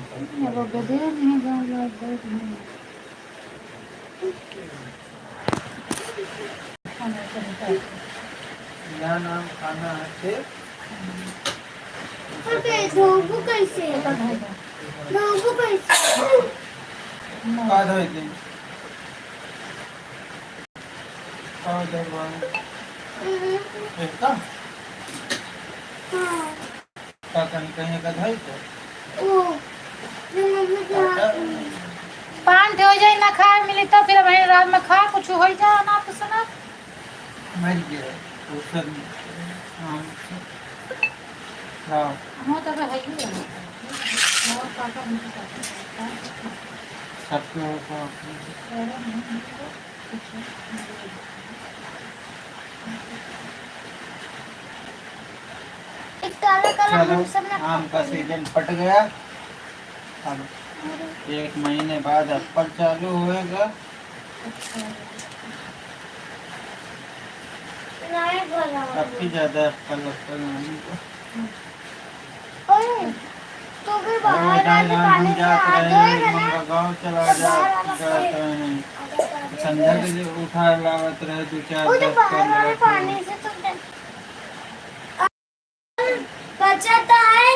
वो गधे नहीं गाँव क्या नाम खाना है धोबू कैसे धोबू कैसे काद है दिन काद है वन एक का कहीं कहीं का धाई तो पान हो जाए ना खाए मिली तो फिर वही रात में खा कुछ हो जाए ना तो सुना मर गया तो सब हाँ हाँ तब है ही है और पापा मुझे कहता है सबके होता एक काला काला हम सब चलो ना आम का सीजन फट गया अब 1 महीने बाद एप्पल चालू होएगा काफी ज्यादा एप्पल नहीं तो फिर और बाहर आके पानी हम से जाते हाथ रहे धोएगा ना मंगा गाँव चला जाते हैं संध्या के लिए उठा लावत रहे 2 4 10 बाहर वाले 15 पानी से तो बचाता है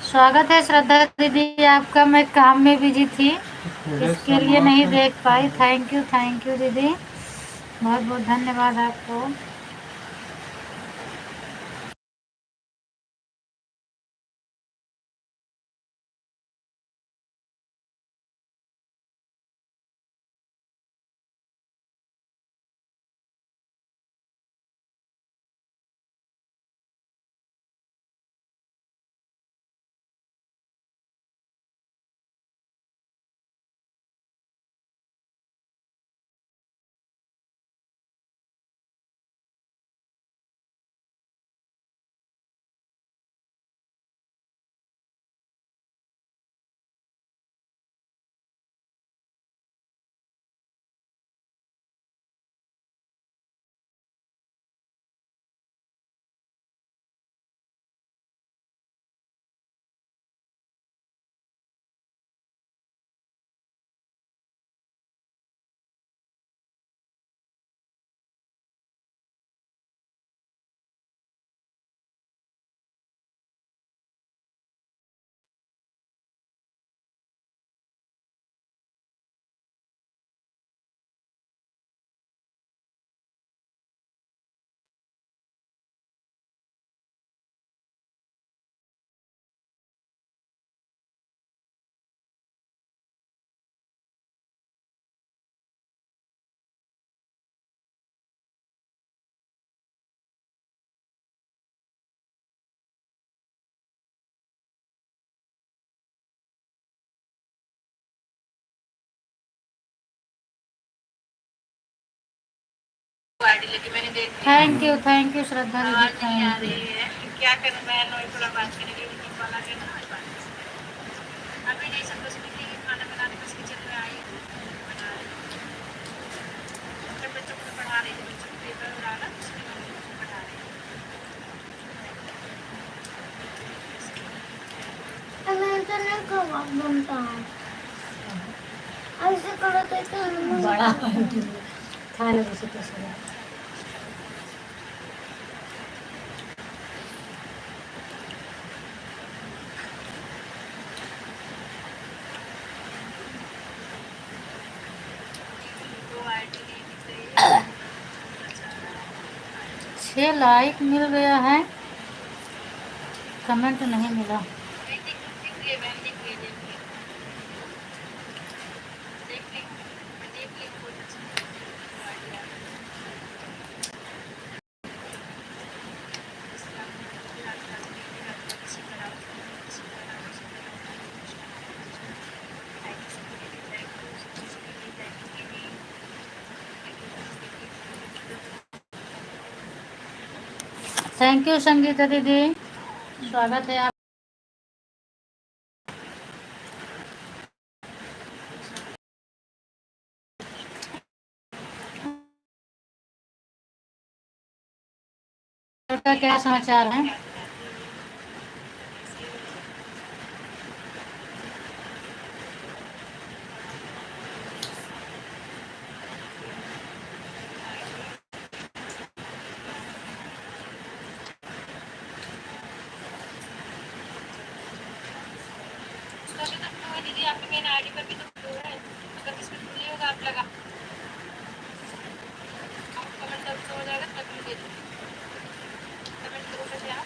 स्वागत है श्रद्धा दीदी आपका। मैं काम में बिजी थी इसके लिए नहीं देख पाई। थैंक यू दीदी, बहुत बहुत धन्यवाद आपको। थैंक यू श्रद्धा दीदी, थैंक यू। क्या करूं मैं, थोड़ा बात करेंगे वीडियो कॉल आ गया ना हमारे पास। अभी नहीं, सब कुछ निकलेगी खाना बनाने, बस किचन में आई हूँ, बना रही हूँ। अपने बच्चों को पढ़ा रही थी, बच्चों को पेपर उड़ा ना, उसके बाद बच्चों को पढ़ा रही हूँ। ऐसे करो तो बड़ा खा लो उसे तो सही। तो 6 लाइक मिल गया है, कमेंट नहीं मिला। थैंक यू संगीता दीदी, स्वागत है आप। का क्या समाचार है? दीदी आपके मेन आईडी पर भी तो फ्लो है, अगर इसमें फ्लो नहीं होगा आप लगा कमेंट तब से हो जाएगा, तब मैं दे दूँगी। कमेंट करो कैसे आप।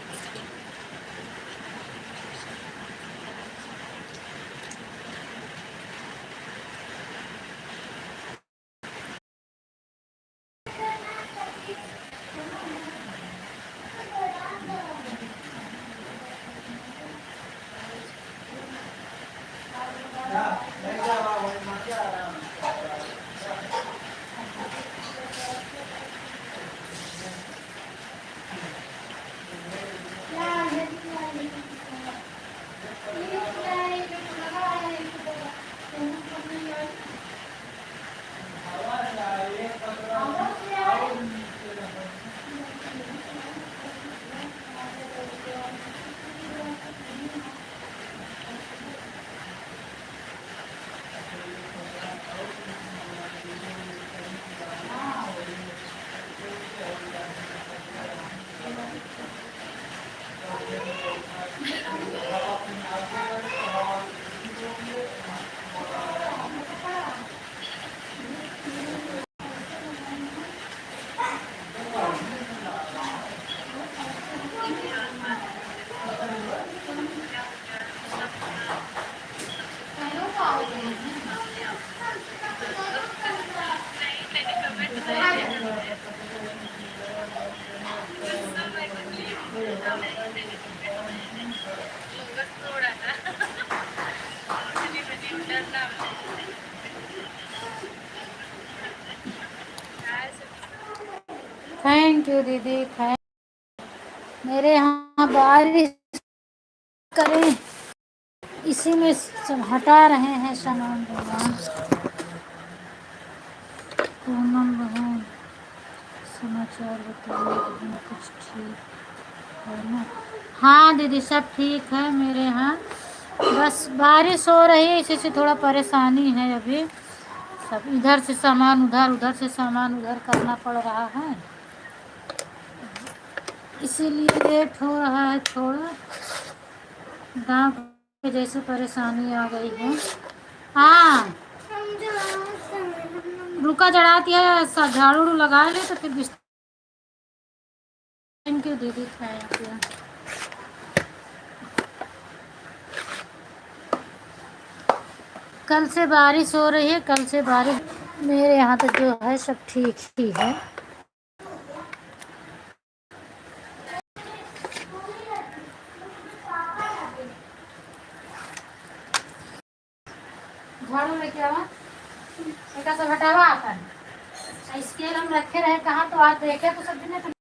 थैंक यू दीदी, थैंक। मेरे यहाँ बारिश करें, इसी में सब हटा रहे हैं सामान भगवान। पूनम बहन समाचार बताइए बहन, कुछ ठीक है ना? हाँ दीदी सब ठीक है मेरे यहाँ, बस बारिश हो रही है, इसी से थोड़ा परेशानी है अभी। सब इधर से सामान उधर, उधर से सामान उधर करना पड़ रहा है, इसीलिए लेट हो रहा है थोड़ा। गाँव के जैसे परेशानी आ गई है। हाँ रुका जड़ाती है, झाड़ू उड़ू लगा ले तो फिर बिस्तर। थैंक यू दीदी, थैंक यू। कल से बारिश हो रही है, कल से बारिश मेरे यहाँ तो जो है सब ठीक ही है। झाड़ू लेके आवा, सब हटावा आता है। स्केल हम रखे रहे कहाँ, तो आज देखे तो सब्जी ने तो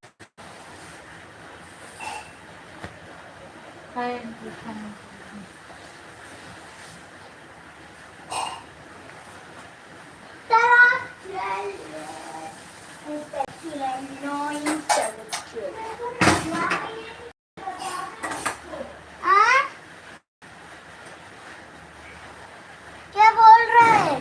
क्या बोल रहा है?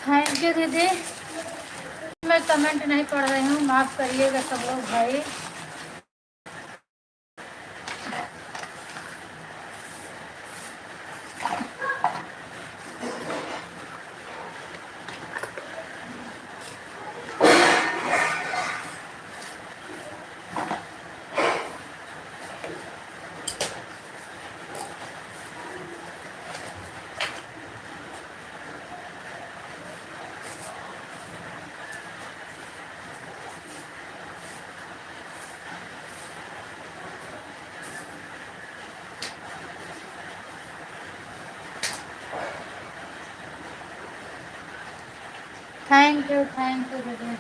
थैंक यू दीदी। मैं कमेंट नहीं पढ़ रही हूँ, माफ़ करिएगा सब लोग भाई। थैंक यू दीदी।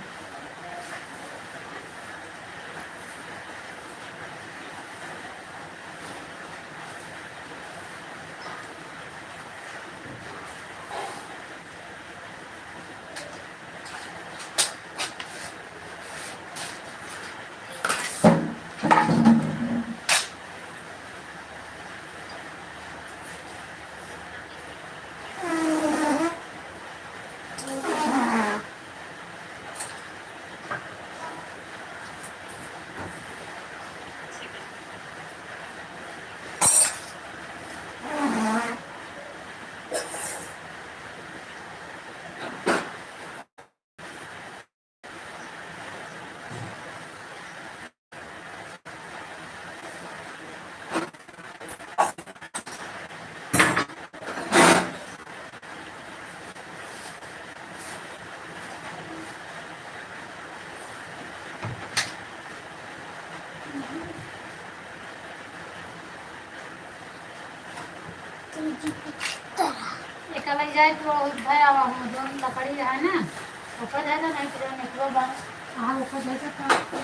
एक अलग जाए तो उधर आवा हूँ, जो लकड़ी है ना ऊपर जाएगा, नहीं तो निकलो बाहर। हाँ ऊपर जाएगा तो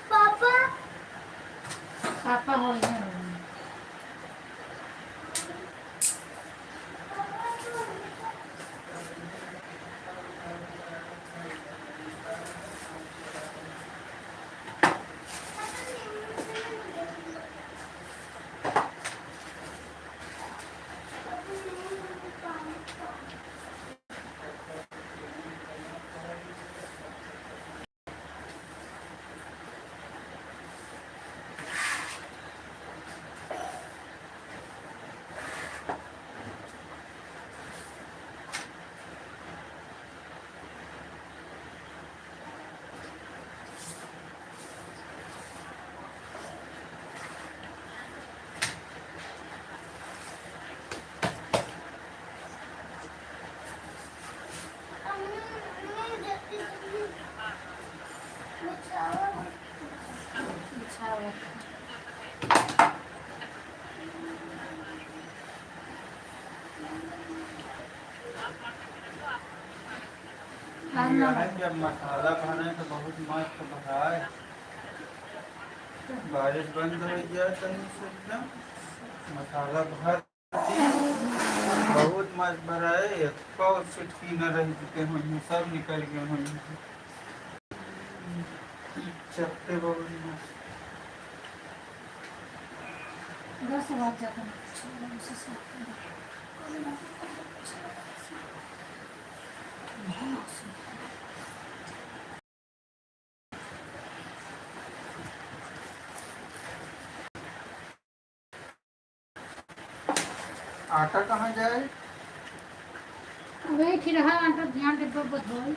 पापा पापा हो गया। है जब मसाला भरे तो बहुत मस्त भरा है। बारिश बंद हो गया कहीं से एकदम मसाला भर दी, बहुत मस्त भरा है। एक और सिटकी न रह चुके हुए सब निकल गए हुए चपटे बहुत मस्त। 10 बार जाकर आटा कहाँ जाए? बैठ रहा आटा ध्यान डिब्बा बधोई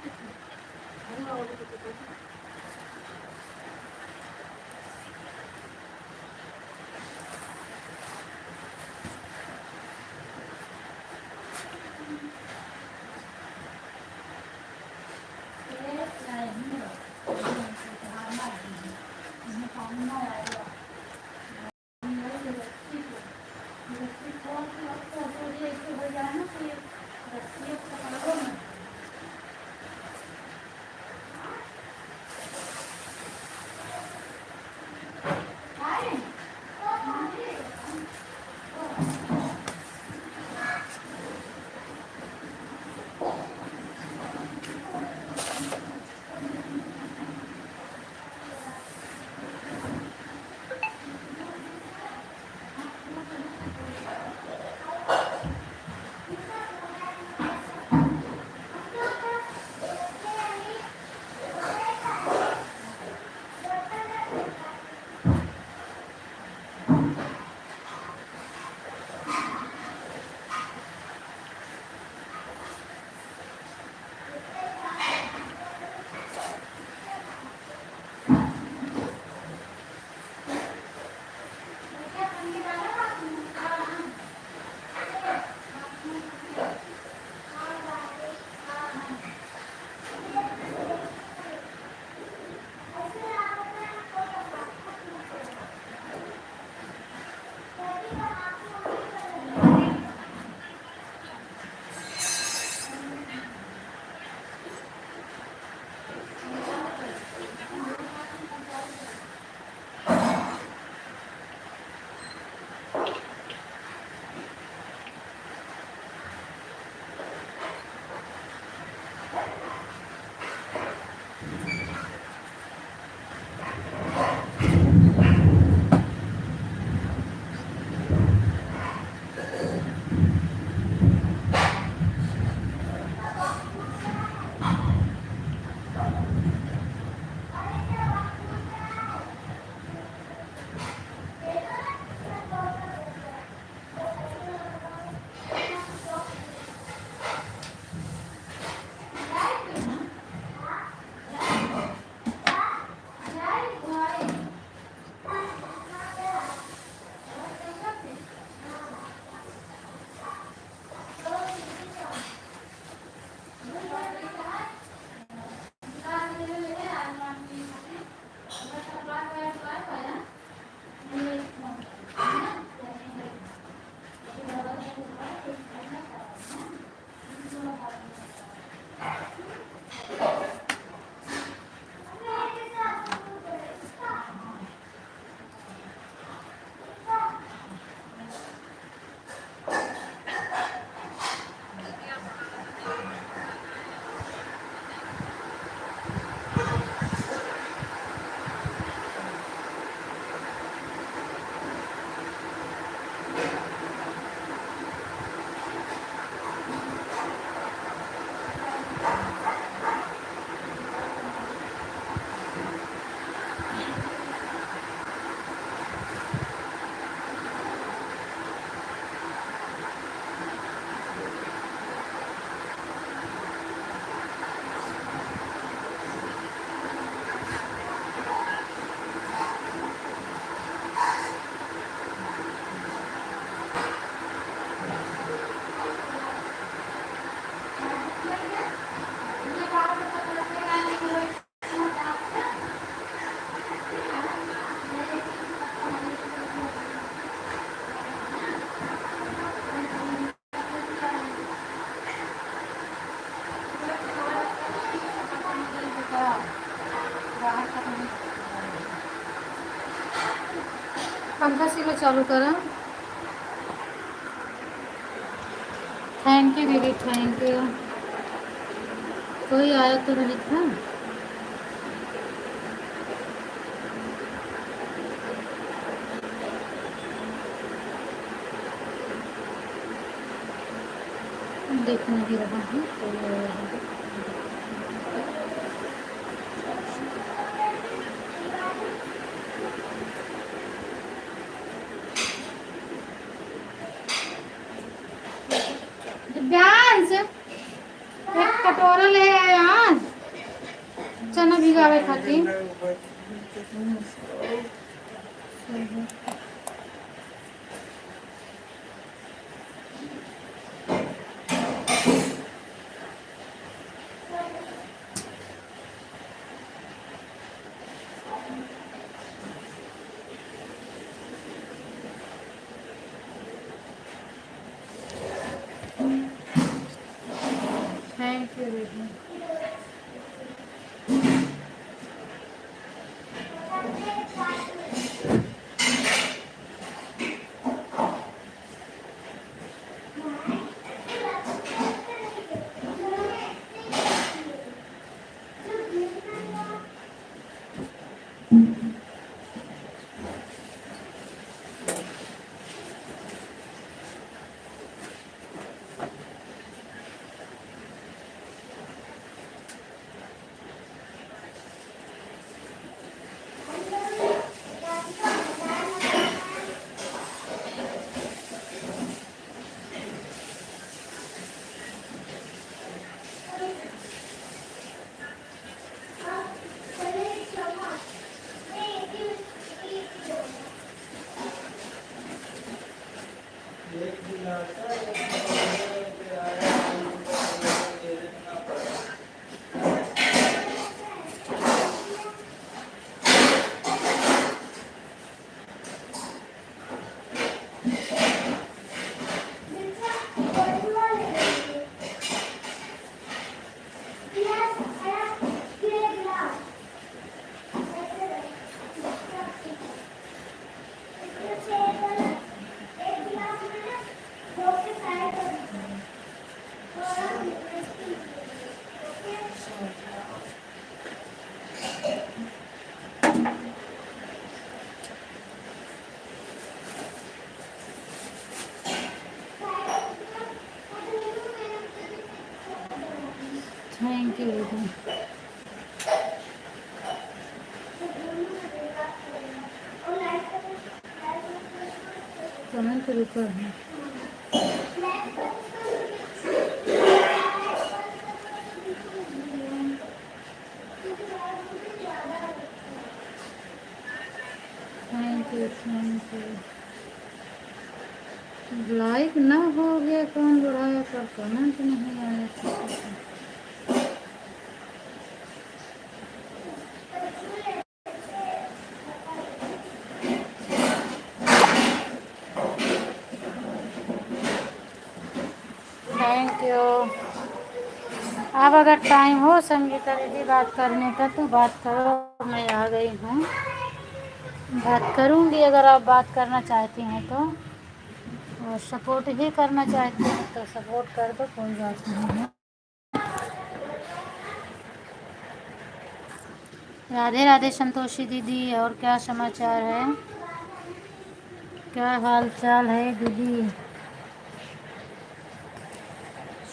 पंखा सिला चालू करा। थैंक यू दीदी, थैंक यू। कोई आया तो नहीं था। देख नहीं रहा हूँ, कोई आया है। दिव्यांश, एक कटोरा ले आए आज चना भिगावे खातिर। थैंक यू दीदी। एक गिलास है, एक गिलास आया, दे देना पड़ा। थैंक यू दीदी। कमेंट रुका है। Thank you, thank you. Like ना हो गया, कौन बढ़ाया, पर कमेंट नहीं आया किसी का। Thank you. अब अगर टाइम हो संगीता दीदी बात करने का तो बात करो, मैं आ गई हूँ, बात करूँगी अगर आप बात करना चाहती हैं तो। और सपोर्ट ही करना चाहती हैं तो सपोर्ट कर दो, कोई बात नहीं है। राधे राधे संतोषी दीदी, और क्या समाचार है, क्या हाल चाल है दीदी?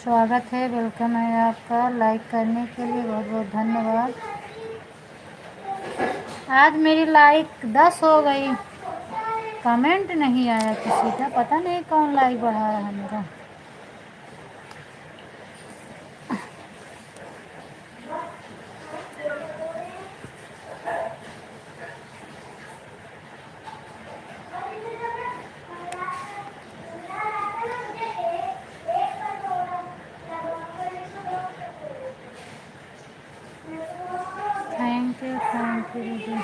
स्वागत है, वेलकम है आपका। लाइक करने के लिए बहुत बहुत धन्यवाद। आज मेरी लाइक 10 हो गई, कमेंट नहीं आया किसी का, पता नहीं कौन लाइक बढ़ा रहा है मेरा। थैंक यू दीदी।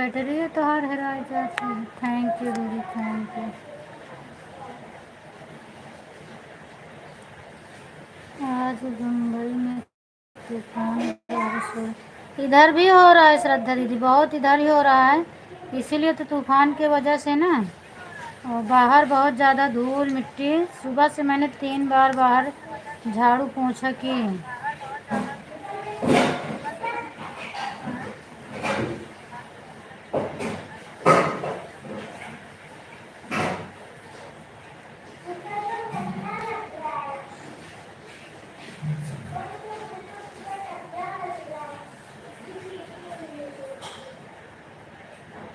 बैटरी तो हर हेरा जाती है। थैंक यू दीदी, थैंक यू। आज मुंबई में तूफान बारिश हो, इधर भी हो रहा है श्रद्धा दीदी, बहुत इधर ही हो रहा है। इसीलिए तो तूफान की वजह से ना, और बाहर बहुत ज़्यादा धूल मिट्टी। सुबह से मैंने 3 बार बाहर झाड़ू पोंछा की।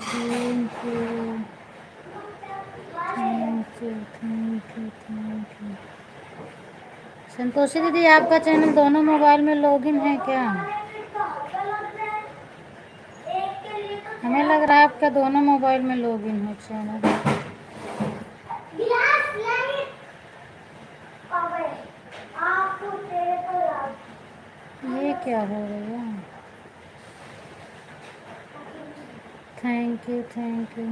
Thank you, thank you, thank you, thank you. Santoshi दीदी, आपका चैनल दोनों मोबाइल में लॉगिन है क्या? हमें लग रहा है आपका दोनों मोबाइल में लॉगिन है चैनल। ये क्या हो रहा है? Thank you, thank you,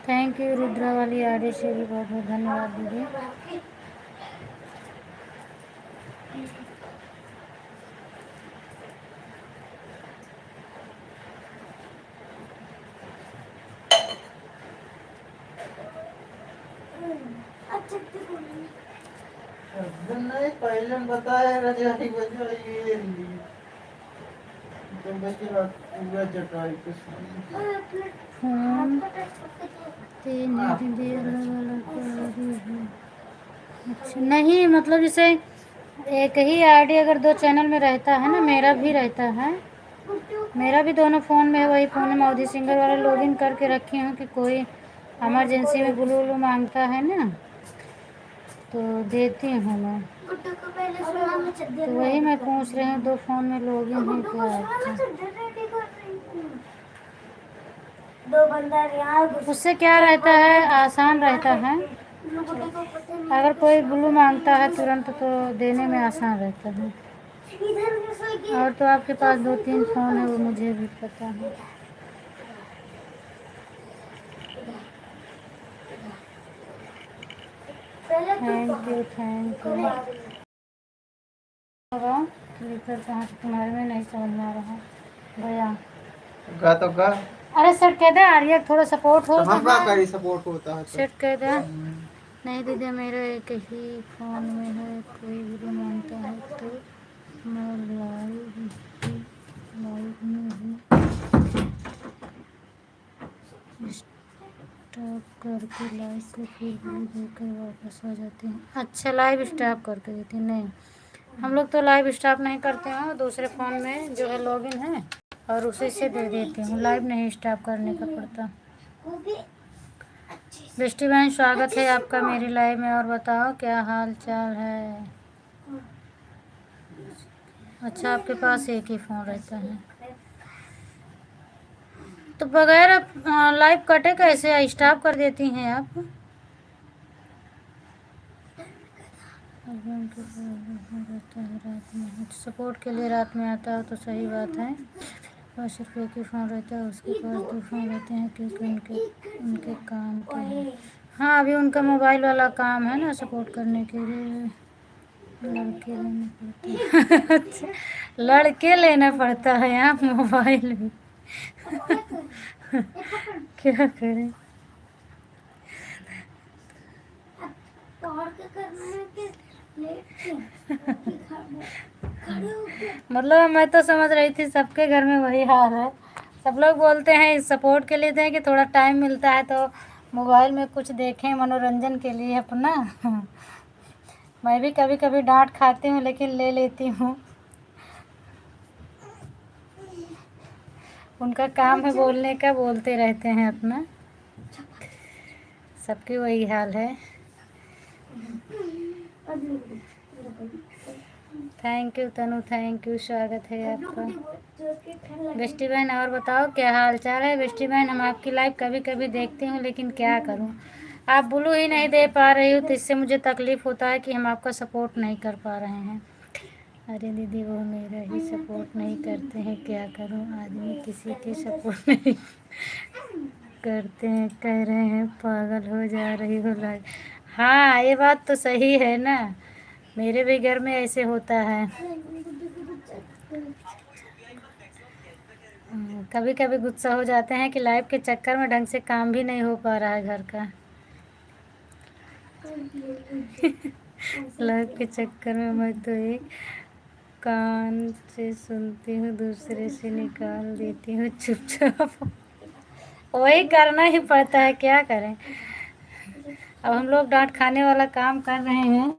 thank you. Rudra वाली आईडी से भी बहुत बहुत धन्यवाद दीदी। नहीं पहले बताया रजाई बजाई तो बच्चे रात पूरा चटाई पे फोन तीन दीदी अलग अलग। अच्छा नहीं, मतलब जैसे एक ही आईडी अगर 2 चैनल में रहता है ना, मेरा भी रहता है, मेरा भी दोनों फ़ोन में है। वही फ़ोन में मोदी सिंगर वाला लॉगिन करके रखी हूँ कि कोई इमरजेंसी में ब्लू ब्लू मांगता है ना, तो देती हूँ मैं। तो वही मैं पूछ रही हूँ 2 फ़ोन में लॉगिन है क्या आपका? उससे क्या रहता है, आसान रहता है। अगर कोई ब्लू मांगता है तुरंत तो देने में आसान रहता है। और तो आपके पास 2-3 फ़ोन है, वो मुझे भी पता है। Thank you, thank you. Clicker कहाँ से तुम्हारे में नहीं समझ में आ रहा भैया। गा तो गा अरे सेट कह दे आर्या, थोड़ा सपोर्ट हो। हम का करी सपोर्ट होता है तो सेट कह दे। नहीं दीदी, मेरा एक ही फ़ोन में है, कोई भी मांगता है तो मैं लाइव में ही स्टॉप करके लाइव से फिर भी देकर वापस आ जाते हैं। अच्छा, लाइव स्टॉप करके देती नहीं, हम लोग तो लाइव स्टॉप नहीं करते हैं। दूसरे फ़ोन में जो है लॉगिन है और उसी से दे देती हूँ, लाइव नहीं स्टॉप करने का पड़ता। दृष्टि बहन, स्वागत है आपका मेरी लाइव में। और बताओ क्या हाल चाल है? अच्छा, आपके पास एक ही फ़ोन रहता है तो बगैर लाइव कटे कैसे स्टॉप कर देती हैं आप? हस्बैंड के रहता है रात में, सपोर्ट के लिए रात में आता है तो सही बात है। पास सिर्फ एक ही फ़ोन रहता है, उसके पास 2 फ़ोन रहते हैं क्योंकि उनके काम के हैं। हाँ, अभी उनका मोबाइल वाला काम है ना, सपोर्ट करने के लिए लड़के लेने पड़ते हैं। अच्छा, लड़के लेना पड़ता है यहाँ मोबाइल भी। क्या करें? मतलब मैं तो समझ रही थी सबके घर में वही हाल है। सब लोग बोलते हैं सपोर्ट के लिए दें कि थोड़ा टाइम मिलता है तो मोबाइल में कुछ देखें मनोरंजन के लिए अपना। मैं भी कभी कभी डांट खाती हूँ लेकिन ले लेती हूँ। उनका काम है बोलने का, बोलते रहते हैं अपना। सबकी वही हाल है। Thank you Tanu, thank you, स्वागत है आपका। बेस्टी बहन, और बताओ क्या हाल चाल है? बेस्टी बहन, हम आपकी लाइव कभी कभी देखती हूँ लेकिन क्या करूँ, आप ब्लू ही नहीं दे पा रही हो तो इससे मुझे तकलीफ़ होता है कि हम आपका सपोर्ट नहीं कर पा रहे हैं। अरे दीदी वो मेरा ही सपोर्ट नहीं करते हैं, क्या करूं, आदमी किसी के सपोर्ट नहीं करते हैं, कह रहे हैं पागल हो जा रही हो लाइफ। हाँ ये बात तो सही है ना, मेरे भी घर में ऐसे होता है। कभी कभी गुस्सा हो जाते हैं कि लाइफ के चक्कर में ढंग से काम भी नहीं हो पा रहा है घर का। लाइफ के चक्कर में मैं तो एक कान से सुनती हूँ दूसरे से निकाल देती हूँ चुपचाप। वही करना ही पड़ता है, क्या करें। अब हम लोग डांट खाने वाला काम कर रहे हैं,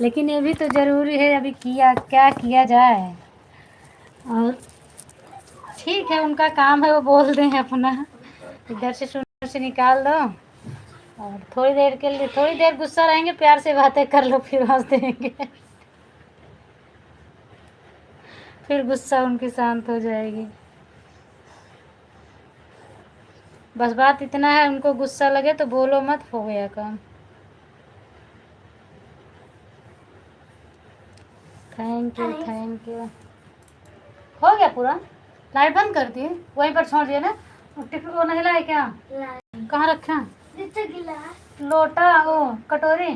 लेकिन ये भी तो जरूरी है, अभी किया क्या किया जाए। और ठीक है, उनका काम है, वो बोल दें अपना, इधर से सुन से निकाल दो और थोड़ी देर के लिए, थोड़ी देर गुस्सा रहेंगे, प्यार से बातें कर लो, फिर हंस देंगे। फिर गुस्सा उनकी शांत हो जाएगी। बस बात इतना है, उनको गुस्सा लगे तो बोलो मत, हो गया काम। Thank you thank you. हो गया पूरा, लाइट बंद कर दिए, वहीं पर छोड़ दिया ना। टिफिन वो नहीं लाए क्या, कहाँ रखा, लोटा वो कटोरी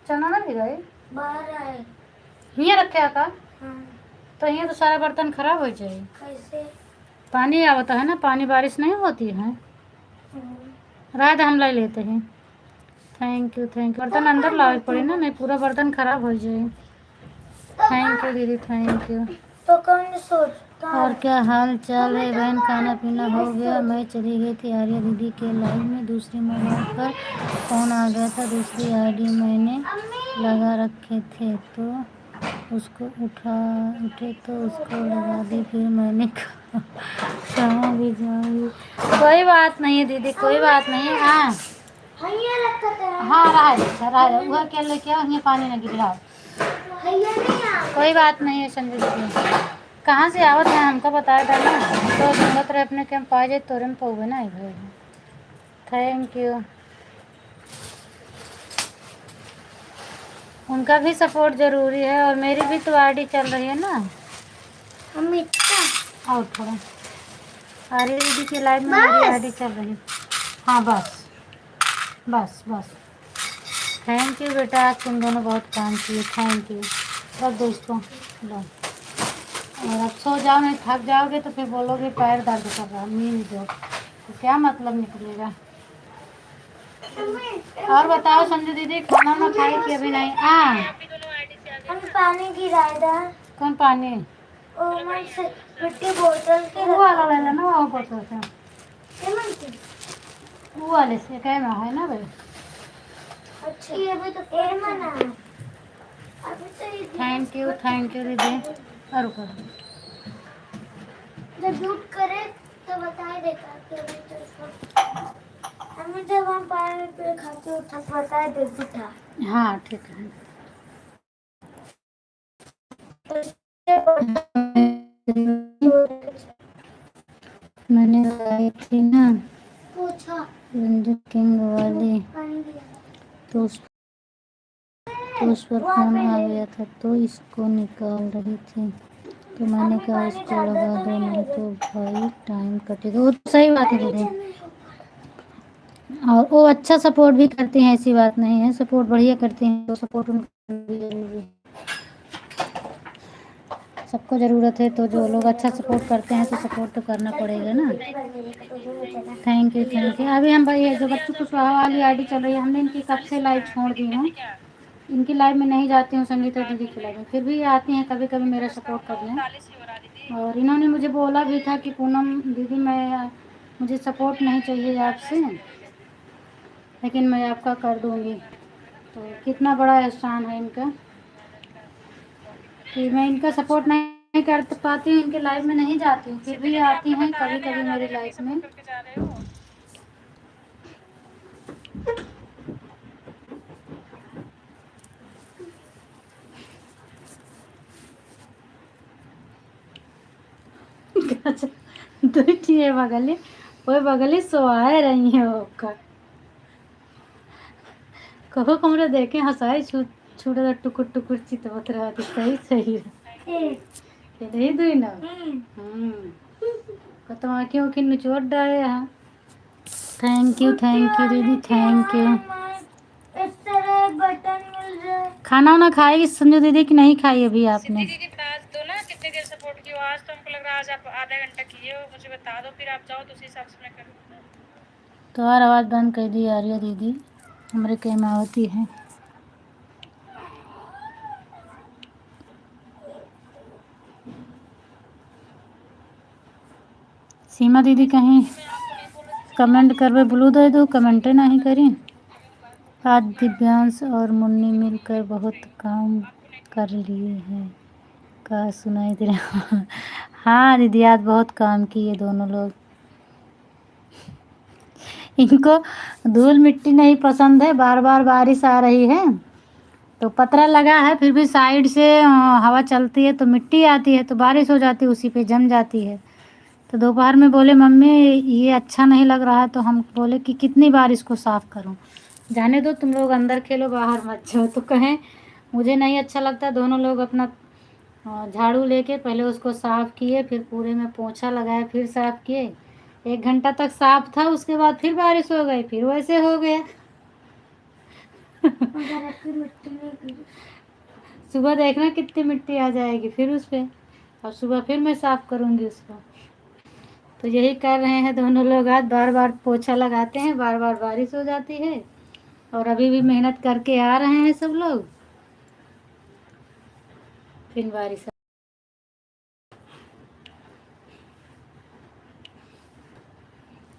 चना ना गिराई बाहर आए। यहाँ रखे का, हाँ। तो यहाँ तो सारा बर्तन खराब हो जाए। कैसे? पानी आवता है ना, पानी बारिश नहीं होती है। रात हम ले लेते हैं। Thank you thank you. बर्तन अंदर लाए पड़े ना, नहीं पूरा बर्तन खराब हो जाए। थैंक यू दीदी थैंक यू। तो कौन सोच और क्या हाल चाल है बहन, खाना पीना हो गया। मैं चली गई थी आर्या दीदी के लाइव में, दूसरी मोबाइल पर फ़ोन आ गया था, दूसरी आईडी मैंने लगा रखे थे तो उसको उठे तो उसको लगा दी, फिर मैंने कहा कहाँ भी जाऊँगी। कोई बात नहीं है दीदी, कोई बात नहीं है। हाँ हैया रखा था। हाँ रहा वह क्या लेके आओ, यहाँ पानी न गिराओ। हैया नहीं आ। कोई बात नहीं है संजय दीदी, कहाँ से आवत है हमको बताया था ना, तो जरूरत रहे अपने के हम पा जाए तोरे में पहुँचे ना। Thank you. उनका भी सपोर्ट ज़रूरी है, और मेरी भी तो आईडी चल रही है ना। और थोड़ा आर्या दीदी के लाइव में मेरी आईडी चल रही है। हाँ बस बस बस। थैंक यू बेटा, आज तुम दोनों बहुत काम किए, थैंक यू। रख दो इसको, लो। और अब सो जाओ, नहीं थक जाओगे तो फिर बोलोगे पैर दर्द कर रहा है, नींद दो, तो क्या मतलब निकलेगा। और बताओ संजू दीदी, खाना ना खाई कि अभी नहीं। हाँ हम पानी गिराए था। कौन पानी, मिट्टी बोतल के वो वाला ले लेना, वो बोतल से, रखा। वो वाले से कह में है ना भाई। अच्छा ये अभी तो पेड़ मना है। अभी तो ये थैंक यू दीदी। और कर जब दूध करे तो बता देगा कि अभी तो इसको हमें जब हम पानी पे खाते हो तब बता दे बेटा। हाँ ठीक है। मैंने लगाई थी ना पूछा रंजन किंग वाली, पानी दिया। तो उस पर फोन आ गया था, तो इसको निकाल रही थी, तो मैंने कहा इसको लगा दो, नहीं तो भाई टाइम कटेगा। वो तो सही बात है दीदी, और वो अच्छा सपोर्ट भी करती हैं, ऐसी बात नहीं है, सपोर्ट बढ़िया करती हैं, तो सपोर्ट उनका भी जरूरी है। सबको ज़रूरत है, तो जो लोग अच्छा सपोर्ट करते हैं तो सपोर्ट तो करना पड़ेगा ना। Thank you. अभी हम भाई जो बच्चों को सुहा वाली आईडी चल रही है, हमने इनकी कब से लाइव छोड़ दी हूँ, इनकी लाइव में नहीं जाती हूँ संगीता दीदी की लाइव में, फिर भी आती हैं कभी कभी मेरा सपोर्ट करने। और इन्होंने मुझे बोला भी था कि पूनम दीदी मुझे सपोर्ट नहीं चाहिए आपसे, लेकिन मैं आपका कर दूँगी। तो कितना बड़ा एहसान है इनका कि मैं इनका सपोर्ट नहीं कर पाती हूँ, इनके लाइव में नहीं जाती हूँ, फिर भी आती हैं कभी कभी मेरी लाइफ में। दुठिए बगली वो बगली सोआए रही है ओकर, कहो कमरे देखे हंसाई छूत छोटा टुकुर टुकुर चितवत रहा तो सही सही नहीं दुई ना तो आँखें उखी निचोड़ डाले यहाँ। थैंक यू दीदी, थैंक यू। इस तरह एक बटन मिल जाए। खाना वाना खाएगी संजू दीदी की नहीं खाई अभी आपने? सिद्धि दीदी बता दो ना कितनी देर सपोर्ट की हो। आज तो हमको लग रहा है आज आप आधा घंटा किए हो। मुझे बता दो फिर आप जाओ तो उसी हिसाब से मैं करूँ। तो और आवाज़ बंद कर दी आर्या दीदी, हमारे कैमावती है। सीमा दीदी कहीं कमेंट करवे ब्लू दे दो, कमेंटे नहीं करी। आज दिव्यांश और मुन्नी मिलकर बहुत काम कर लिए हैं, कहा सुनाई दे रहा। हाँ दीदी आज बहुत काम किए दोनों लोग। इनको धूल मिट्टी नहीं पसंद है, बार बार बारिश आ रही है तो पतरा लगा है, फिर भी साइड से हवा चलती है तो मिट्टी आती है तो बारिश हो जाती है, उसी पे जम जाती है। तो दोपहर में बोले मम्मी ये अच्छा नहीं लग रहा है, तो हम बोले कि कितनी बार इसको साफ़ करूं, जाने दो तुम लोग अंदर खेलो बाहर मत जाओ। तो कहें मुझे नहीं अच्छा लगता। दोनों लोग अपना झाड़ू लेके पहले उसको साफ़ किए, फिर पूरे में पोंछा लगाए, फिर साफ़ किए। 1 घंटा तक साफ था, उसके बाद फिर बारिश हो गई, फिर वैसे हो गया। अगर आपकी मिट्टी नहीं गिरी। सुबह देखना कितनी मिट्टी आ जाएगी फिर उस पर, और सुबह फिर मैं साफ़ करूँगी उसको। तो यही कर रहे हैं दोनों लोग, आज बार बार पोछा लगाते हैं, बार बार बारिश हो जाती है। और अभी भी मेहनत करके आ रहे हैं सब लोग, फिर बारिश।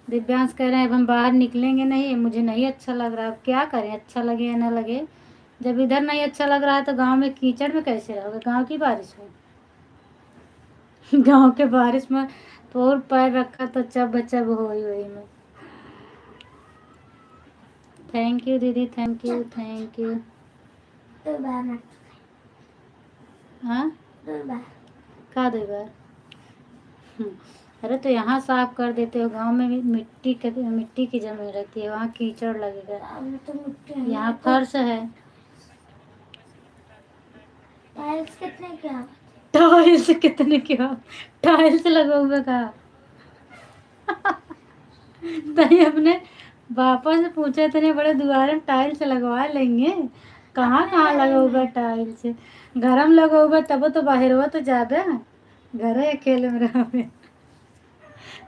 दिव्यांश कह रहे हैं अब हम बाहर निकलेंगे नहीं, मुझे नहीं अच्छा लग रहा। अब क्या करें, अच्छा लगे या ना लगे। जब इधर नहीं अच्छा लग रहा है तो गांव में कीचड़ में कैसे रहोगे, गांव की बारिश में। गांव के बारिश में तो और पैर रखा तो चब चब हो ही वही में। थैंक यू दीदी, थैंक यू थैंक यू। तो बाहर मत। हाँ तो बाहर। का दो बार। अरे तो यहाँ साफ कर देते हो, गांव में मिट्टी की जमीन रहती है, वहाँ कीचड़ लगेगा। तो मिट्टी है। यहाँ फर्श है। टाइल्स कितने क्या? टाइल्स कितने क्या, टाइल्स लगा हुआ कहा। तभी अपने पापा से पूछे इतने बड़े द्वार में टाइल्स लगवा लेंगे, कहाँ कहाँ लगा हुआ टाइल्स। घर में लगा हुआ तब तो बाहर हुआ तो ज्यादा घर है अकेले में रहा।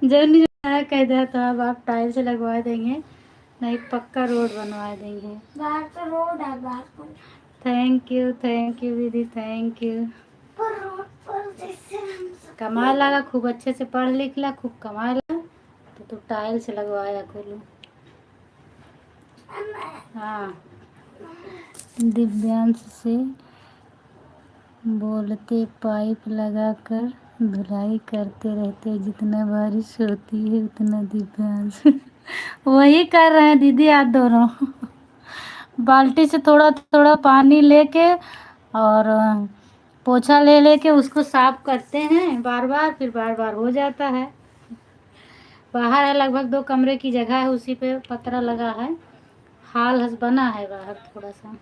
जो नहीं आया कह दिया तो अब आप टाइल्स लगवा देंगे, नहीं पक्का रोड बनवा देंगे। बाहर तो रोड है, बाहर को। थैंक यू दीदी, थैंक यू। पर रोड पर जैसे कमाल लगा, खूब अच्छे से पढ़ लिख ला, खूब कमाल लगा तो तू टाइल्स लगवाया खोलू। हाँ दिव्यांश से बोलते पाइप लगाकर धुलाई करते रहते, जितना बारिश होती है उतना दिव्यांश। वही कर रहे हैं दीदी आज दोनों। बाल्टी से थोड़ा थोड़ा पानी लेके और पोछा ले लेके उसको साफ करते हैं बार बार, फिर बार बार हो जाता है। बाहर है, लगभग 2 कमरे की जगह है, उसी पे पतरा लगा है, हाल हस बना है बाहर। थोड़ा सा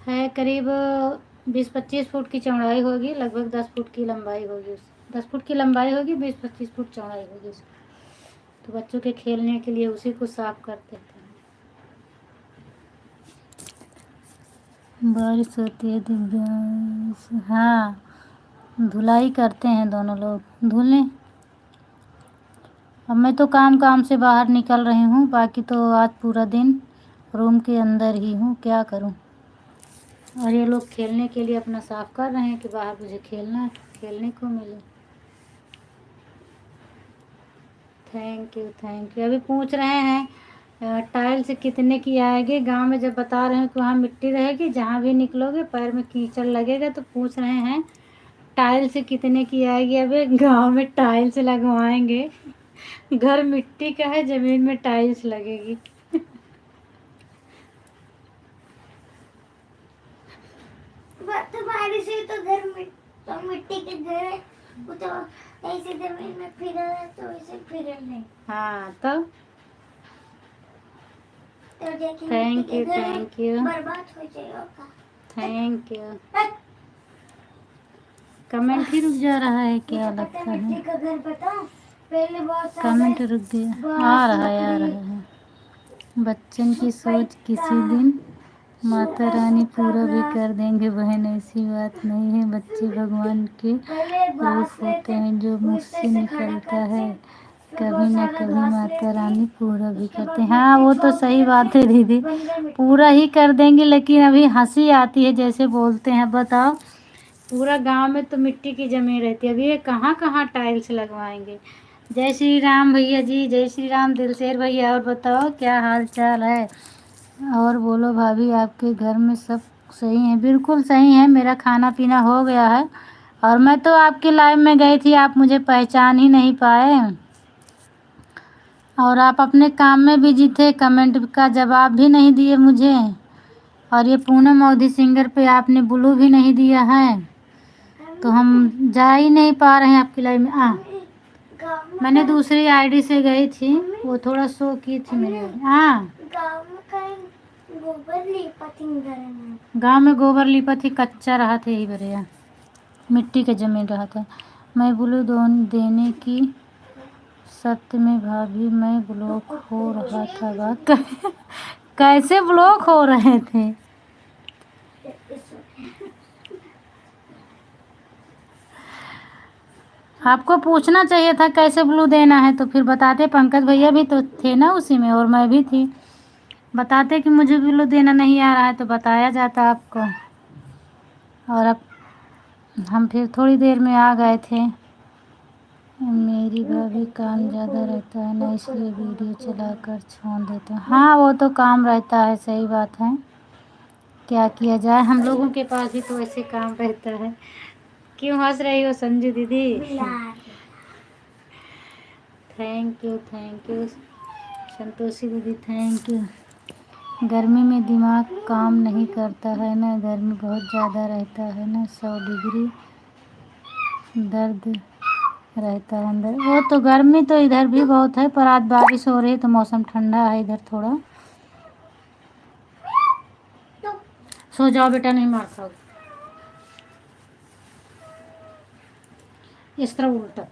है, करीब 20-25 फुट की चौड़ाई होगी, लगभग 10 फुट की लंबाई होगी। 10 फुट की लंबाई होगी, 20-25 फुट चौड़ाई होगी उसकी। तो बच्चों के खेलने के लिए उसी को साफ करते हैं। बारिश होती है दिव्यांश, हाँ धुलाई करते हैं दोनों लोग, धुलें। अब मैं तो काम से बाहर निकल रही हूँ, बाकी तो आज पूरा दिन रूम के अंदर ही हूँ, क्या करूँ। और ये लोग खेलने के लिए अपना साफ कर रहे हैं कि बाहर मुझे खेलने को मिले। Thank you. अभी पूछ रहे हैं टाइल्स कितने की आएगी। गांव में जब बता रहे हैं कि वहाँ मिट्टी रहेगी, जहाँ भी निकलोगे पैर में कीचड़ लगेगा, तो पूछ रहे हैं टाइल्स कितने की आएगी। अभी गांव में टाइल्स लगवाएंगे, घर मिट्टी का है, जमीन में टाइल्स लगेगी। तो बारिश हुई तो घर में तो मिट्टी के घर है, वो तो ऐसे जमीन में फिर है तो ऐसे फिर नहीं। हाँ तो तो देखिए थैंक यू, थैंक यू, बर्बाद हो जाएगा। Thank you. कमेंट ही रुक जा रहा है, क्या लगता है? मिट्टी का घर बताओ, पहले बहुत सारे कमेंट रुक गया, आ रहा है, आ रहा है। बच्चन की सोच किसी दिन माता रानी पूरा भी कर देंगे बहन, ऐसी बात नहीं है। बच्चे भगवान के रूप होते हैं, जो मुख से निकलता है कभी न कभी माता रानी पूरा भी करते हैं। हाँ वो तो सही बात है दीदी, पूरा ही कर देंगे, लेकिन अभी हंसी आती है जैसे बोलते हैं। बताओ, पूरा गांव में तो मिट्टी की जमीन रहती है, अभी ये कहाँ कहाँ टाइल्स लगवाएंगे। जय श्री राम भैया जी, जय श्री राम दिलसेर भैया। और बताओ क्या हाल चाल है? और बोलो भाभी, आपके घर में सब सही है? बिल्कुल सही है, मेरा खाना पीना हो गया है। और मैं तो आपके लाइव में गई थी, आप मुझे पहचान ही नहीं पाए, और आप अपने काम में बिजी थे, कमेंट का जवाब भी नहीं दिए मुझे। और ये पूनम मोदी सिंगर पे आपने ब्लू भी नहीं दिया है, तो हम जा ही नहीं पा रहे हैं आपकी लाइव में। मैंने दूसरी आईडी से गई थी, वो थोड़ा शो की थी मेरी आईडी। हाँ, गाँव में कहीं गोबर लिपा थी घर में। गाँव में गोबर लिपा थी, कच्चा रहा था, यही बढ़िया मिट्टी का जमीन रहा था। मैं ब्लू देने की सत्य में भाभी, मैं ब्लॉक हो रहा था। बात कैसे ब्लॉक हो रहे थे? आपको पूछना चाहिए था कैसे ब्लू देना है, तो फिर बताते। पंकज भैया भी तो थे ना उसी में, और मैं भी थी, बताते कि मुझे ब्लू देना नहीं आ रहा है, तो बताया जाता आपको। और अब हम फिर थोड़ी देर में आ गए थे। मेरी भाभी काम ज़्यादा रहता है ना, इसलिए वीडियो चलाकर छोड़ देते हैं। हाँ वो तो काम रहता है, सही बात है, क्या किया जाए, हम लोगों के पास भी तो ऐसे काम रहता है। क्यों हंस रही हो संजू दीदी? Thank you, thank you Santoshi दीदी, थैंक यू। गर्मी में दिमाग काम नहीं करता है ना, गर्मी बहुत ज़्यादा रहता है ना, 100 डिग्री दर्द रहता है अंदर। वो तो गर्मी तो इधर भी बहुत है, पर आज बारिश हो रही है तो मौसम ठंडा है इधर थोड़ा। सो जाओ बेटा, नहीं मार खाओ। इस तरह उल्टा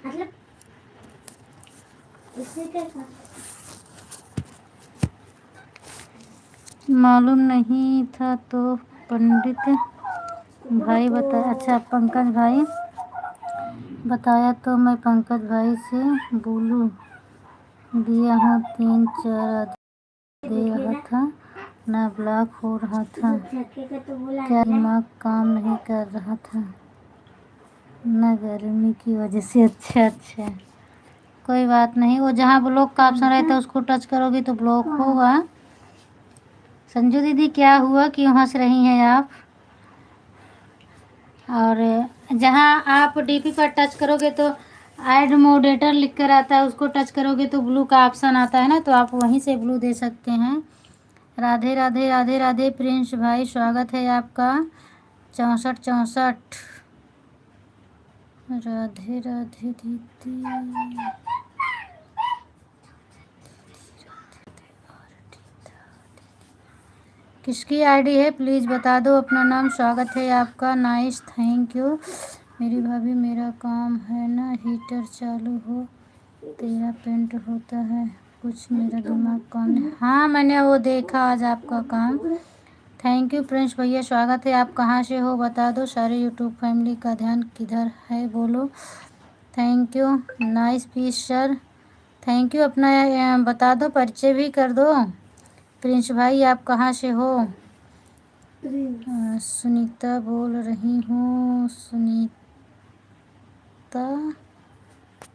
मतलब इससे क्या मालूम नहीं था तो पंडित भाई बताया। अच्छा पंकज भाई बताया, तो मैं पंकज भाई से बोलूँ दिया हूँ 3-4 दे रहा था ना, ब्लॉक हो रहा था, क्या दिमाग काम नहीं कर रहा था ना, गर्मी की वजह से। अच्छा अच्छा, कोई बात नहीं, वो जहाँ ब्लॉक का ऑप्शन रहता है उसको टच करोगे तो ब्लॉक होगा। संजू दीदी क्या हुआ, क्यों हंस रही हैं आप? और जहाँ आप डीपी पर टच करोगे तो ऐड मॉडरेटर लिख कर आता है, उसको टच करोगे तो ब्लू का ऑप्शन आता है ना, तो आप वहीं से ब्लू दे सकते हैं। राधे राधे राधे राधे प्रिंस भाई, स्वागत है आपका। 64 राधे राधे दीदी। किसकी आईडी है प्लीज़ बता दो अपना नाम, स्वागत है आपका। Nice, thank you. मेरी भाभी, मेरा काम है ना, हीटर चालू हो तेरा पेंट होता है कुछ, मेरा दिमाग काम नहीं। हाँ मैंने वो देखा आज आपका काम। थैंक यू प्रिंस भैया, स्वागत है। आप कहाँ से हो बता दो, सारे यूट्यूब फैमिली का ध्यान किधर है बोलो। Thank you, nice piece sir, thank you. अपना बता दो, परिचय भी कर दो। प्रिंस भाई आप कहाँ से हो? सुनीता बोल रही हूँ, सुनीता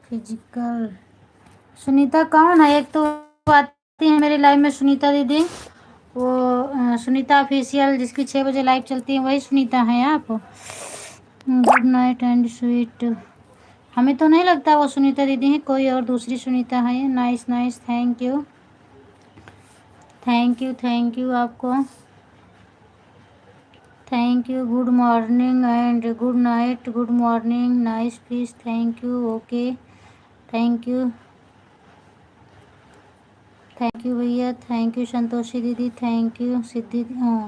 फिजिकल। सुनीता कौन है? एक तो आती है मेरी लाइव में सुनीता दीदी, वो सुनीता ऑफिशियल जिसकी 6 बजे लाइव चलती है, वही सुनीता है आप? Good night and sweet. हमें तो नहीं लगता वो सुनीता दीदी है, कोई और दूसरी सुनीता है। Nice nice, thank you thank you thank you आपको, thank you. Good morning and good night, good morning, nice piece, thank you, okay. Thank you, thank you भैया, थैंक यू संतोषी दीदी, thank you Siddhi,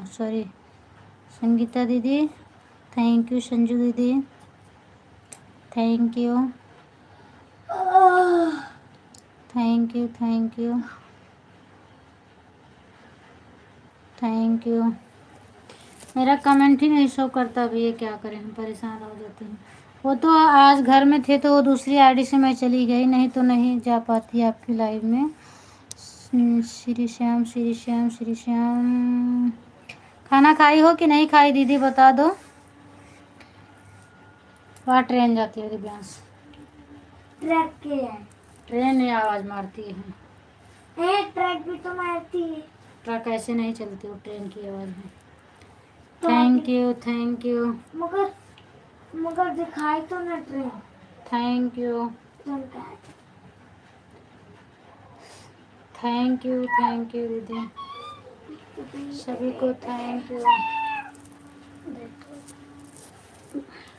sorry Sangeeta दीदी, thank you Sanju दीदी, thank you, thank you, thank you, thank you. मेरा comment ही नहीं show करता भैया, क्या करें, हम परेशान हो जाते हैं। वो तो आज घर में थे तो वो दूसरी आईडी से मैं चली गई, नहीं तो नहीं जा पाती आपकी लाइव में। श्री श्याम, श्री श्याम, श्री श्याम, खाना खाई हो कि नहीं खाई दीदी बता दो। वहाँ ट्रेन जाती है दिव्यांश, ट्रक के है। ट्रेन ये आवाज़ मारती है। ट्रक भी तो मारती है। ट्रक ऐसे नहीं चलती, वो ट्रेन की आवाज़ है। तो थैंक यू, थैंक यू, मगर मगर दिखाई तो ना ट्रेन। थैंक यू, ट्रेन का है। थैंक यू, थैंक यू दीदी, सभी को थैंक यू।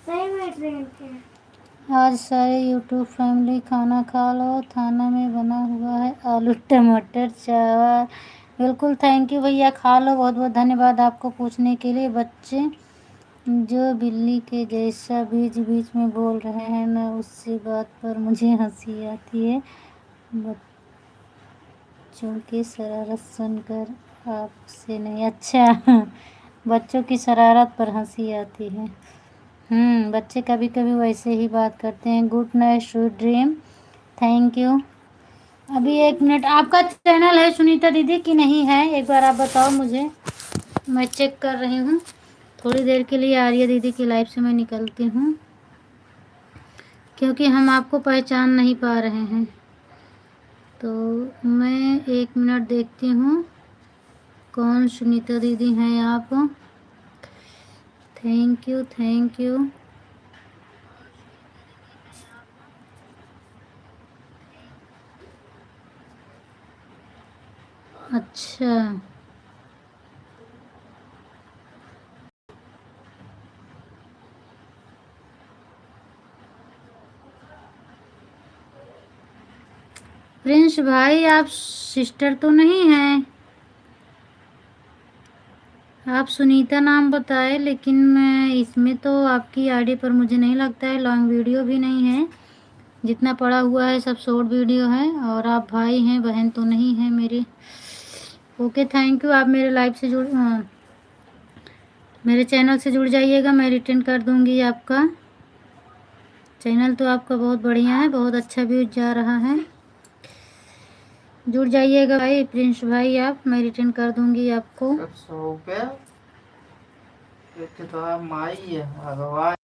सही में ट्रेन के है। आज सारे यूट्यूब फैमिली खाना खा लो, खाना में बना हुआ है आलू टमाटर चावल। बिल्कुल थैंक यू भैया, खा लो। बहुत बहुत धन्यवाद आपको पूछने के लिए। बच्चे जो बिल्ली के जैसा बीच बीच में बोल रहे हैं ना, उससे बात पर मुझे हंसी आती है। बच्चों की शरारत सुनकर आपसे नहीं, अच्छा बच्चों की शरारत पर हंसी आती है। बच्चे कभी कभी वैसे ही बात करते हैं। Good night sweet dream, thank you. अभी 1 मिनट, आपका चैनल है सुनीता दीदी कि नहीं है, एक बार आप बताओ मुझे, मैं चेक कर रही हूँ। थोड़ी देर के लिए आर्या दीदी की लाइफ से मैं निकलती हूँ, क्योंकि हम आपको पहचान नहीं पा रहे हैं। तो मैं 1 मिनट देखती हूँ कौन सुनीता दीदी हैं आप। Thank you, thank you. अच्छा, प्रिंस भाई आप सिस्टर तो नहीं हैं? आप सुनीता नाम बताए, लेकिन मैं इसमें तो आपकी आईडी पर मुझे नहीं लगता है। लॉन्ग वीडियो भी नहीं है, जितना पड़ा हुआ है सब शॉर्ट वीडियो है। और आप भाई हैं, बहन तो नहीं है मेरी। Okay thank you. आप मेरे लाइव से मेरे चैनल से जुड़ जाइएगा, मैं रिटर्न कर दूंगी आपका। चैनल तो आपका बहुत बढ़िया है, बहुत अच्छा व्यूज जा रहा है। जुड़ जाइएगा भाई, प्रिंस भाई आप, मैं रिटर्न कर दूंगी आपको। 100 रुपया एक तो आप माई है भगवान।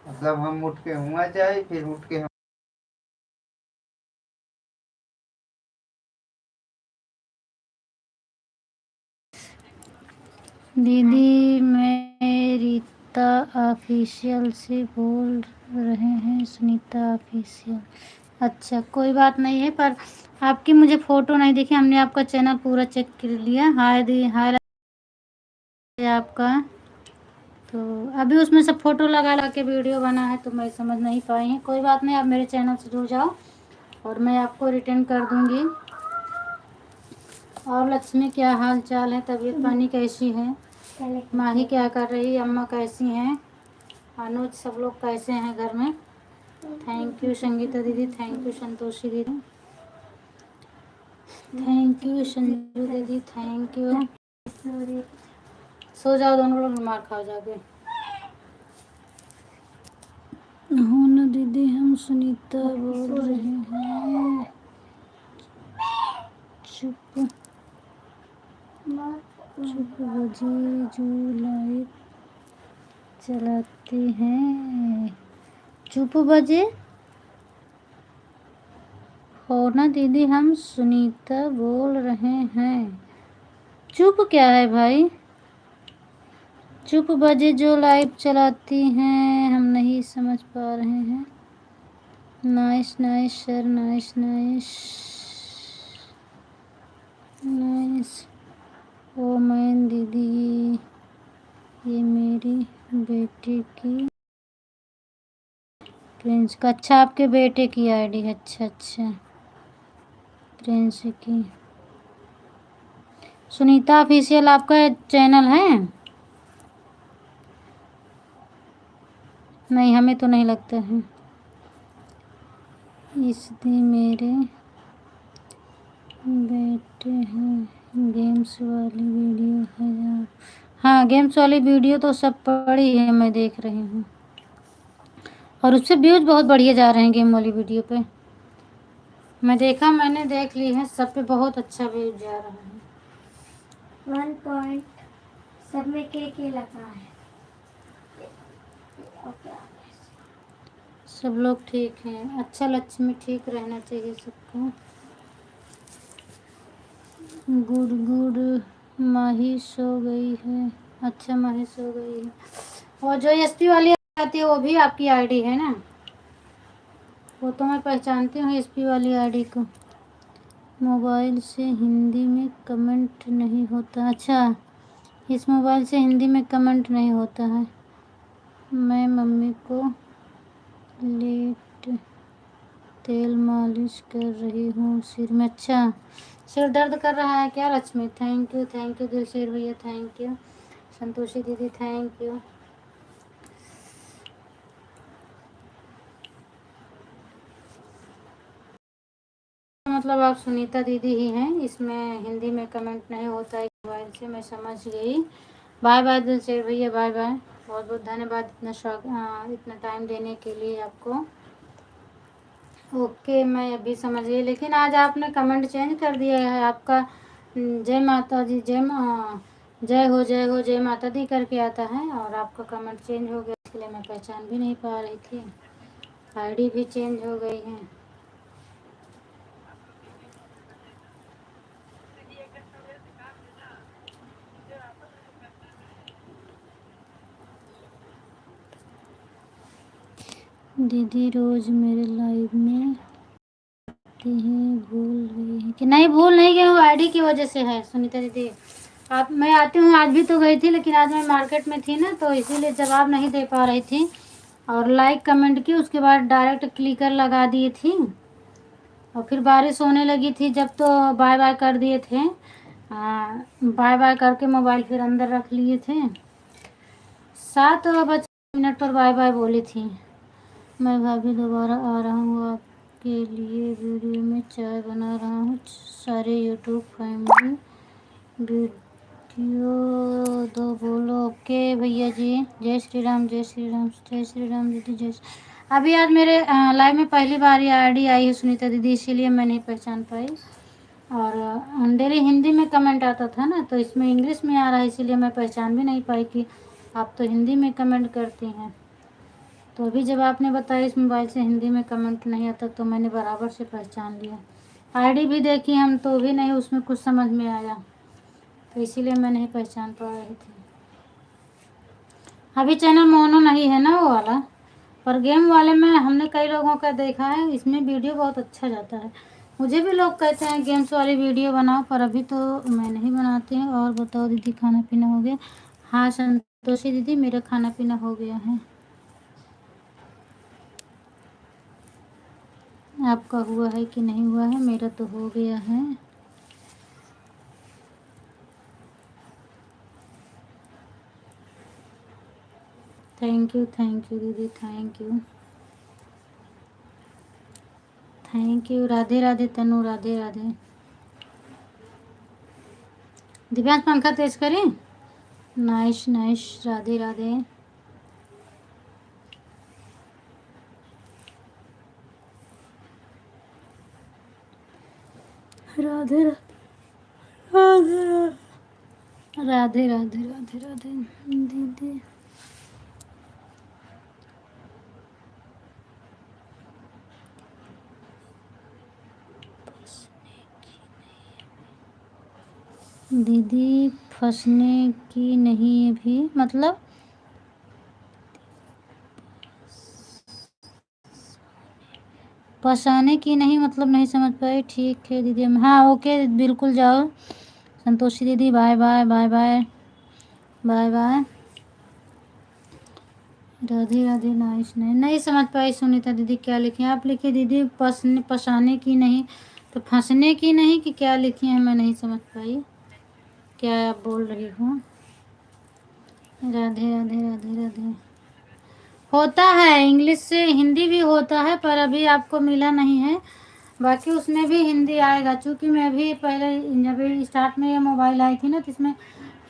मतलब हम उठ के हुआ जाए, फिर उठ के हम दीदी मैं रीता ऑफिशियल से बोल रहे हैं, सुनीता ऑफिशियल। अच्छा कोई बात नहीं है, पर आपकी मुझे फ़ोटो नहीं दिखी। हमने आपका चैनल पूरा चेक कर लिया। हाय दी, हाय आपका। तो अभी उसमें सब फ़ोटो लगा लगा के वीडियो बना है, तो मैं समझ नहीं पाई हैं। कोई बात नहीं, आप मेरे चैनल से जुड़ जाओ और मैं आपको रिटर्न कर दूँगी। और लक्ष्मी क्या हाल चाल है, तबीयत पानी कैसी है? माही क्या कर रही है? अम्मा कैसी हैं? अनुज सब लोग कैसे हैं घर में? थैंक यू संगीता दीदी, थैंक यू संतोषी दीदी, थैंक यू संजू दीदी, थैंक यू। सो जाओ दोनों लोग, मार खाओ जाके। हो ना दीदी, हम सुनीता बोल रहे हैं। चुप चुप बजे जो लाइट चलाते हैं। चुप बजे हो ना दीदी, हम सुनीता बोल रहे हैं। चुप क्या है भाई? चुप बजे जो लाइव चलाती हैं, हम नहीं समझ पा रहे हैं। Nice nice sir, nice nice nice. Oh man दीदी, ये मेरी बेटे की प्रिंस का। अच्छा, आपके बेटे की आईडी है। अच्छा अच्छा, प्रिंस की। सुनीता ऑफिशियल आपका चैनल है? नहीं, हमें तो नहीं लगता है। इसलिए मेरे बेटे हैं। गेम्स वाली वीडियो है यार। हाँ, गेम्स वाली वीडियो तो सब पड़ी है, मैं देख रही हूँ। और उससे व्यूज बहुत बढ़िया जा रहे हैं गेम वाली वीडियो पे। मैंने देख ली है, सब पे बहुत अच्छा व्यूज जा रहा है। 1 पॉइंट सब में के लगा है। ओके, सब लोग ठीक हैं। अच्छा, लक्ष्मी ठीक रहना चाहिए सबको। Good good. माही सो गई है। अच्छा, माही सो गई है। और जो एसपी वाली आती है वो भी आपकी आईडी है ना? वो तो मैं पहचानती हूँ एसपी वाली आईडी को। मोबाइल से हिंदी में कमेंट नहीं होता। अच्छा, इस मोबाइल से हिंदी में कमेंट नहीं होता है। मैं मम्मी को लेट तेल मालिश कर रही हूँ सिर में। अच्छा, सिर दर्द कर रहा है क्या लक्ष्मी? थैंक यू दिलशेर भैया, थैंक यू। संतोषी दीदी, थैंक यू। मतलब आप सुनीता दीदी ही हैं, इसमें हिंदी में कमेंट नहीं होता है मोबाइल से, मैं समझ गई। बाय बाय दिलशेर भैया, बाय बाय। बहुत बहुत धन्यवाद इतना टाइम देने के लिए आपको। ओके, मैं अभी समझ गई, लेकिन आज आपने कमेंट चेंज कर दिया है आपका। जय माता जी, जय हो जय माता दी करके आता है, और आपका कमेंट चेंज हो गया, इसलिए मैं पहचान भी नहीं पा रही थी। आईडी भी चेंज हो गई है। दीदी रोज मेरे लाइव में आती है, भूल गई है कि नहीं? भूल नहीं गई हूँ, आईडी की वजह से है सुनीता दीदी। मैं आती हूँ, आज भी तो गई थी, लेकिन आज मैं मार्केट में थी ना, तो इसीलिए जवाब नहीं दे पा रही थी। और लाइक कमेंट की, उसके बाद डायरेक्ट क्लिकर लगा दिए थी, और फिर बारिश होने लगी थी जब, तो बाय बाय कर दिए थे। बाय बाय करके मोबाइल फिर अंदर रख लिए थे। 7 बज मिनट पर बाय बाय बोली थी। मैं भाभी दोबारा आ रहा हूँ आपके लिए, वीडियो में चाय बना रहा हूँ। सारे यूट्यूब फैमिली वीडियो दो बोलो। ओके भैया जी, जय श्री राम, जय श्री राम, जय श्री राम दीदी, जय अभी आज मेरे लाइव में पहली बार ये आईडी आई है सुनीता दीदी, इसीलिए मैं नहीं पहचान पाई। और डेली हिंदी में कमेंट आता था ना, तो इसमें इंग्लिश में आ रहा है, इसीलिए मैं पहचान भी नहीं पाई कि आप तो हिंदी में कमेंट करती हैं। तो अभी जब आपने बताया इस मोबाइल से हिंदी में कमेंट नहीं आता, तो मैंने बराबर से पहचान लिया। आईडी भी देखी हम, तो भी नहीं उसमें कुछ समझ में आया, तो इसीलिए मैं नहीं पहचान पा रही थी। अभी चैनल मोनो नहीं है ना वो वाला, पर गेम वाले में हमने कई लोगों का देखा है, इसमें वीडियो बहुत अच्छा जाता है। मुझे भी लोग कहते हैं गेम्स वाली वीडियो बनाओ, पर अभी तो मैं नहीं बनाती हूँ। और बताओ दीदी, खाना पीना हो गया? हाँ संतोषी दीदी, मेरा खाना पीना हो गया है। आपका हुआ है कि नहीं हुआ है? मेरा तो हो गया है। थैंक यू दीदी, thank you. Thank you. Radhe Radhe Tanu, Radhe Radhe. Divyansh पंखा तेज करें? Nice nice, Radhe Radhe. राधे राधे राधे राधे राधे राधे दीदी। दीदी फंसने की नहीं भी मतलब फंसाने की नहीं मतलब नहीं समझ पाई। ठीक है दीदी, हाँ ओके बिल्कुल जाओ। संतोषी दीदी bye bye bye bye bye bye. Radhe Radhe nice नहीं समझ पाई सुनीता दीदी क्या लिखी आप लिखी दीदी फंसाने की नहीं तो फंसने की नहीं कि क्या लिखी है मैं नहीं समझ पाई क्या आप बोल रही हो। राधे राधे राधे राधे। होता है इंग्लिश से हिंदी भी होता है पर अभी आपको मिला नहीं है। बाकी उसमें भी हिंदी आएगा क्योंकि मैं भी पहले जब स्टार्ट में ये मोबाइल आई थी ना तो इसमें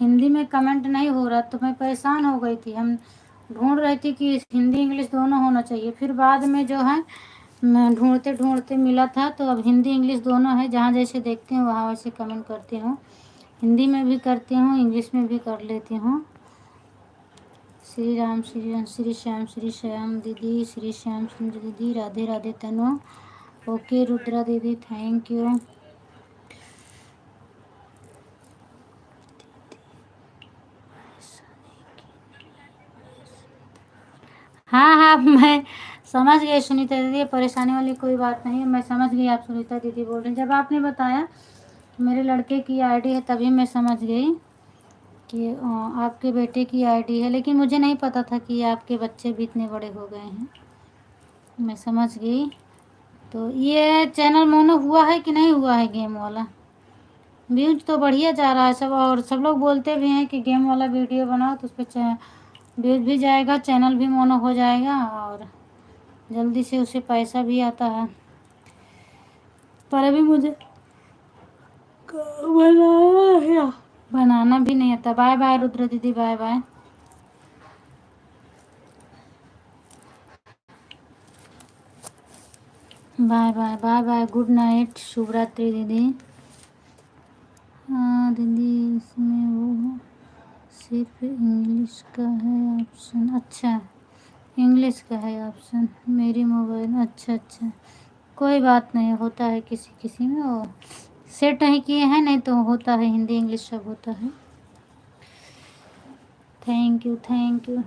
हिंदी में कमेंट नहीं हो रहा तो मैं परेशान हो गई थी। हम ढूंढ रही थी कि हिंदी इंग्लिश दोनों होना चाहिए। फिर बाद में जो है मैं ढूंढते ढूंढते मिला था तो अब हिंदी इंग्लिश दोनों है। जहाँ जैसे देखती हूँ वहाँ वैसे कमेंट करती हूँ। हिंदी में भी करती हूँ इंग्लिश में भी कर लेती हूँ। श्री राम श्री श्याम दीदी श्री श्याम सुंदर दीदी राधे राधे तनु। ओके रुद्रा दीदी थैंक यू। हाँ हाँ मैं समझ गई सुनीता दीदी परेशानी वाली कोई बात नहीं है। मैं समझ गई आप सुनीता दीदी बोल रही हैं। जब आपने बताया मेरे लड़के की आईडी है तभी मैं समझ गई कि आपके बेटे की आईडी है। लेकिन मुझे नहीं पता था कि आपके बच्चे भी इतने बड़े हो गए हैं। मैं समझ गई। तो ये चैनल मोनो हुआ है कि नहीं हुआ है गेम वाला। व्यूज तो बढ़िया जा रहा है सब और सब लोग बोलते भी हैं कि गेम वाला वीडियो बनाओ तो उस पर व्यूज भी जाएगा चैनल भी मोनो हो जाएगा और जल्दी से उसे पैसा भी आता है। पर अभी मुझे बनाना भी नहीं आता। बाय बाय रुद्र दीदी bye bye bye bye bye bye good night शुभ रात्रि दीदी। हाँ दीदी इसमें वो सिर्फ इंग्लिश का है ऑप्शन। अच्छा इंग्लिश का है ऑप्शन मेरी मोबाइल। अच्छा अच्छा कोई बात नहीं होता है किसी किसी में वो सेट नहीं किए हैं नहीं तो होता है हिंदी इंग्लिश सब होता है। Thank you thank you.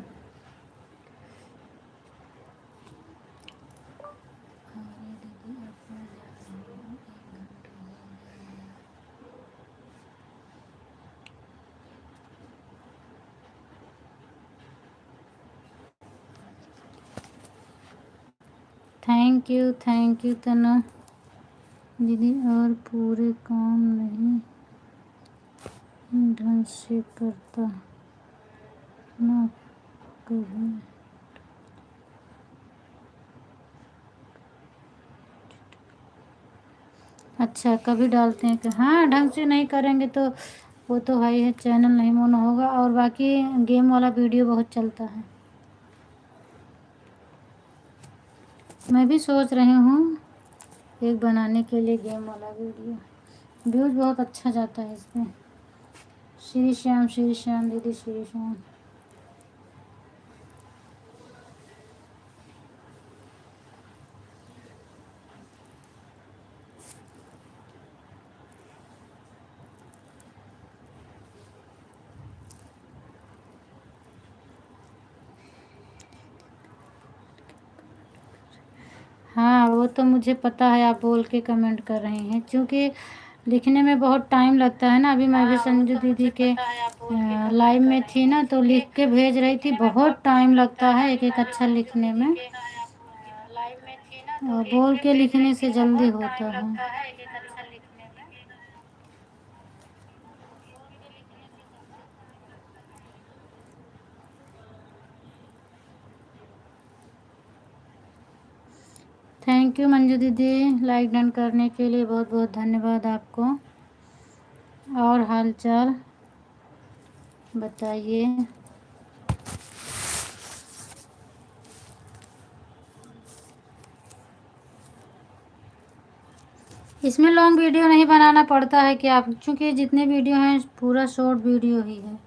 Thank you तना दीदी और पूरे काम नहीं ढंग से करता ना कभी। अच्छा कभी डालते हैं कि हाँ ढंग से नहीं करेंगे तो वो तो है ही है चैनल नहीं मोनो होगा। और बाकी गेम वाला वीडियो बहुत चलता है। मैं भी सोच रही हूँ एक बनाने के लिए गेम वाला वीडियो। व्यूज बहुत अच्छा जाता है इसमें। श्री श्याम दीदी श्री श्याम। हाँ वो तो मुझे पता है आप बोल के कमेंट कर रहे हैं क्योंकि लिखने में बहुत टाइम लगता है ना। अभी मैं भी संजू दीदी के लाइव में थी ना तो लिख के भेज रही थी। बहुत टाइम लगता है एक एक अक्षर लिखने में और बोल के लिखने से जल्दी होता है। थैंक यू मंजू दीदी लाइक डन करने के लिए बहुत बहुत धन्यवाद आपको। और हालचाल बताइए। इसमें लॉन्ग वीडियो नहीं बनाना पड़ता है कि आप चूँकि जितने वीडियो हैं पूरा शॉर्ट वीडियो ही है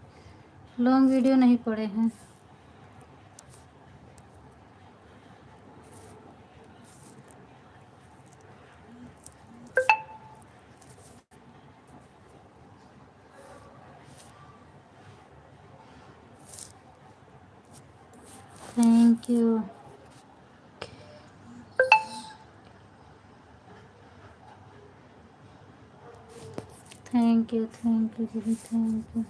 लॉन्ग वीडियो नहीं पड़े हैं। Thank you. थैंक यू दीदी, थैंक यू।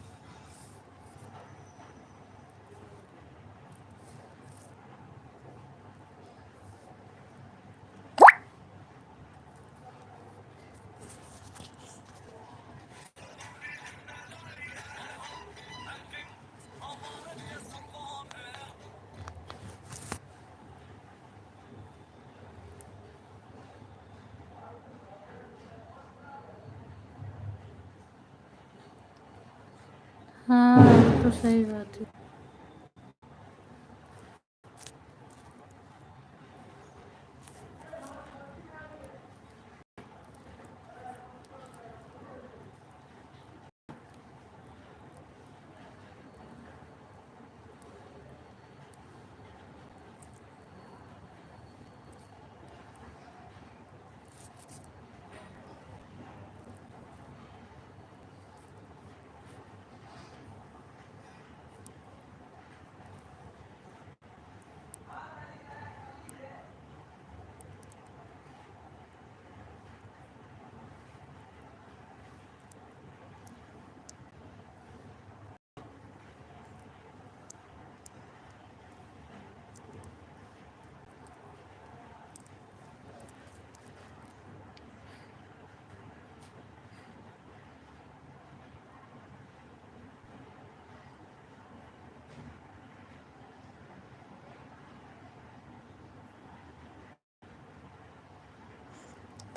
हाँ वो तो सही बात है।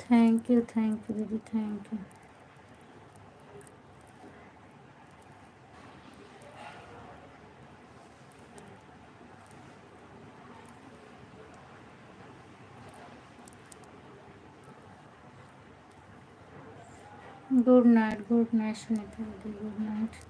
थैंक यू दीदी, thank you. Good night Sunita दीदी, गुड नाइट।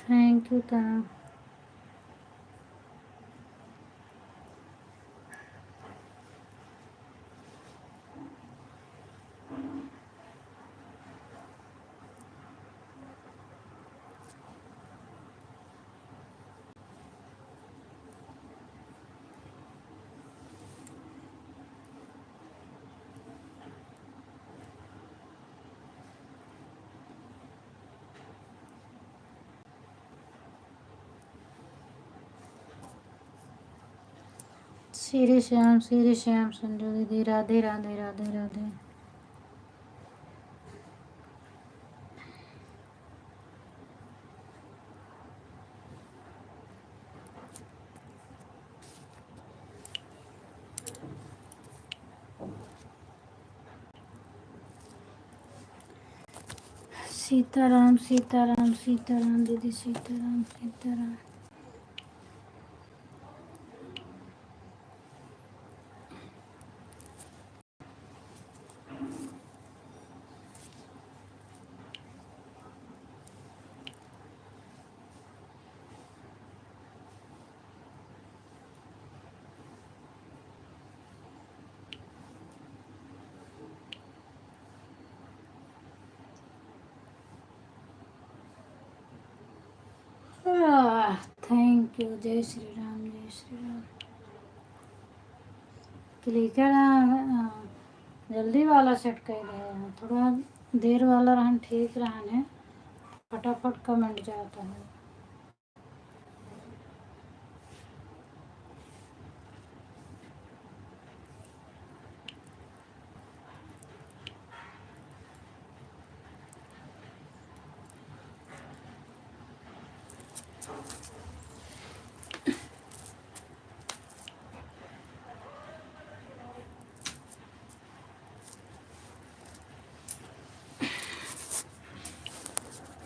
थैंक यू तना। श्री श्याम संजू दीदी, राधे राधे राधे राधे। सीताराम दीदी, सीताराम। Thank you. जय श्री राम। क्लिकर जल्दी वाला सेट कर रहे, थोड़ा देर वाला रहन ठीक रहने, फटाफट कमेंट जाता है।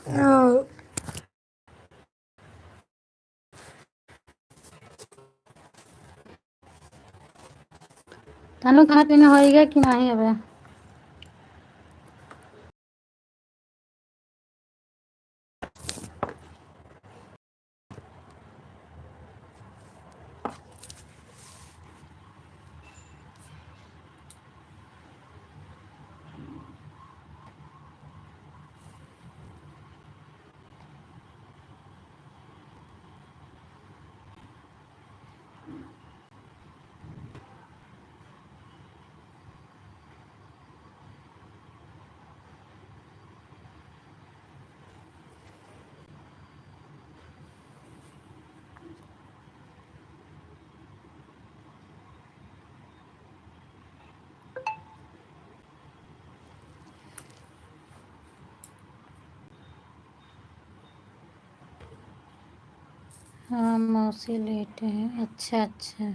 तनु खाना पीना होएगा कि नहीं अबे? हाँ मौसी लेटे हैं। अच्छा अच्छा,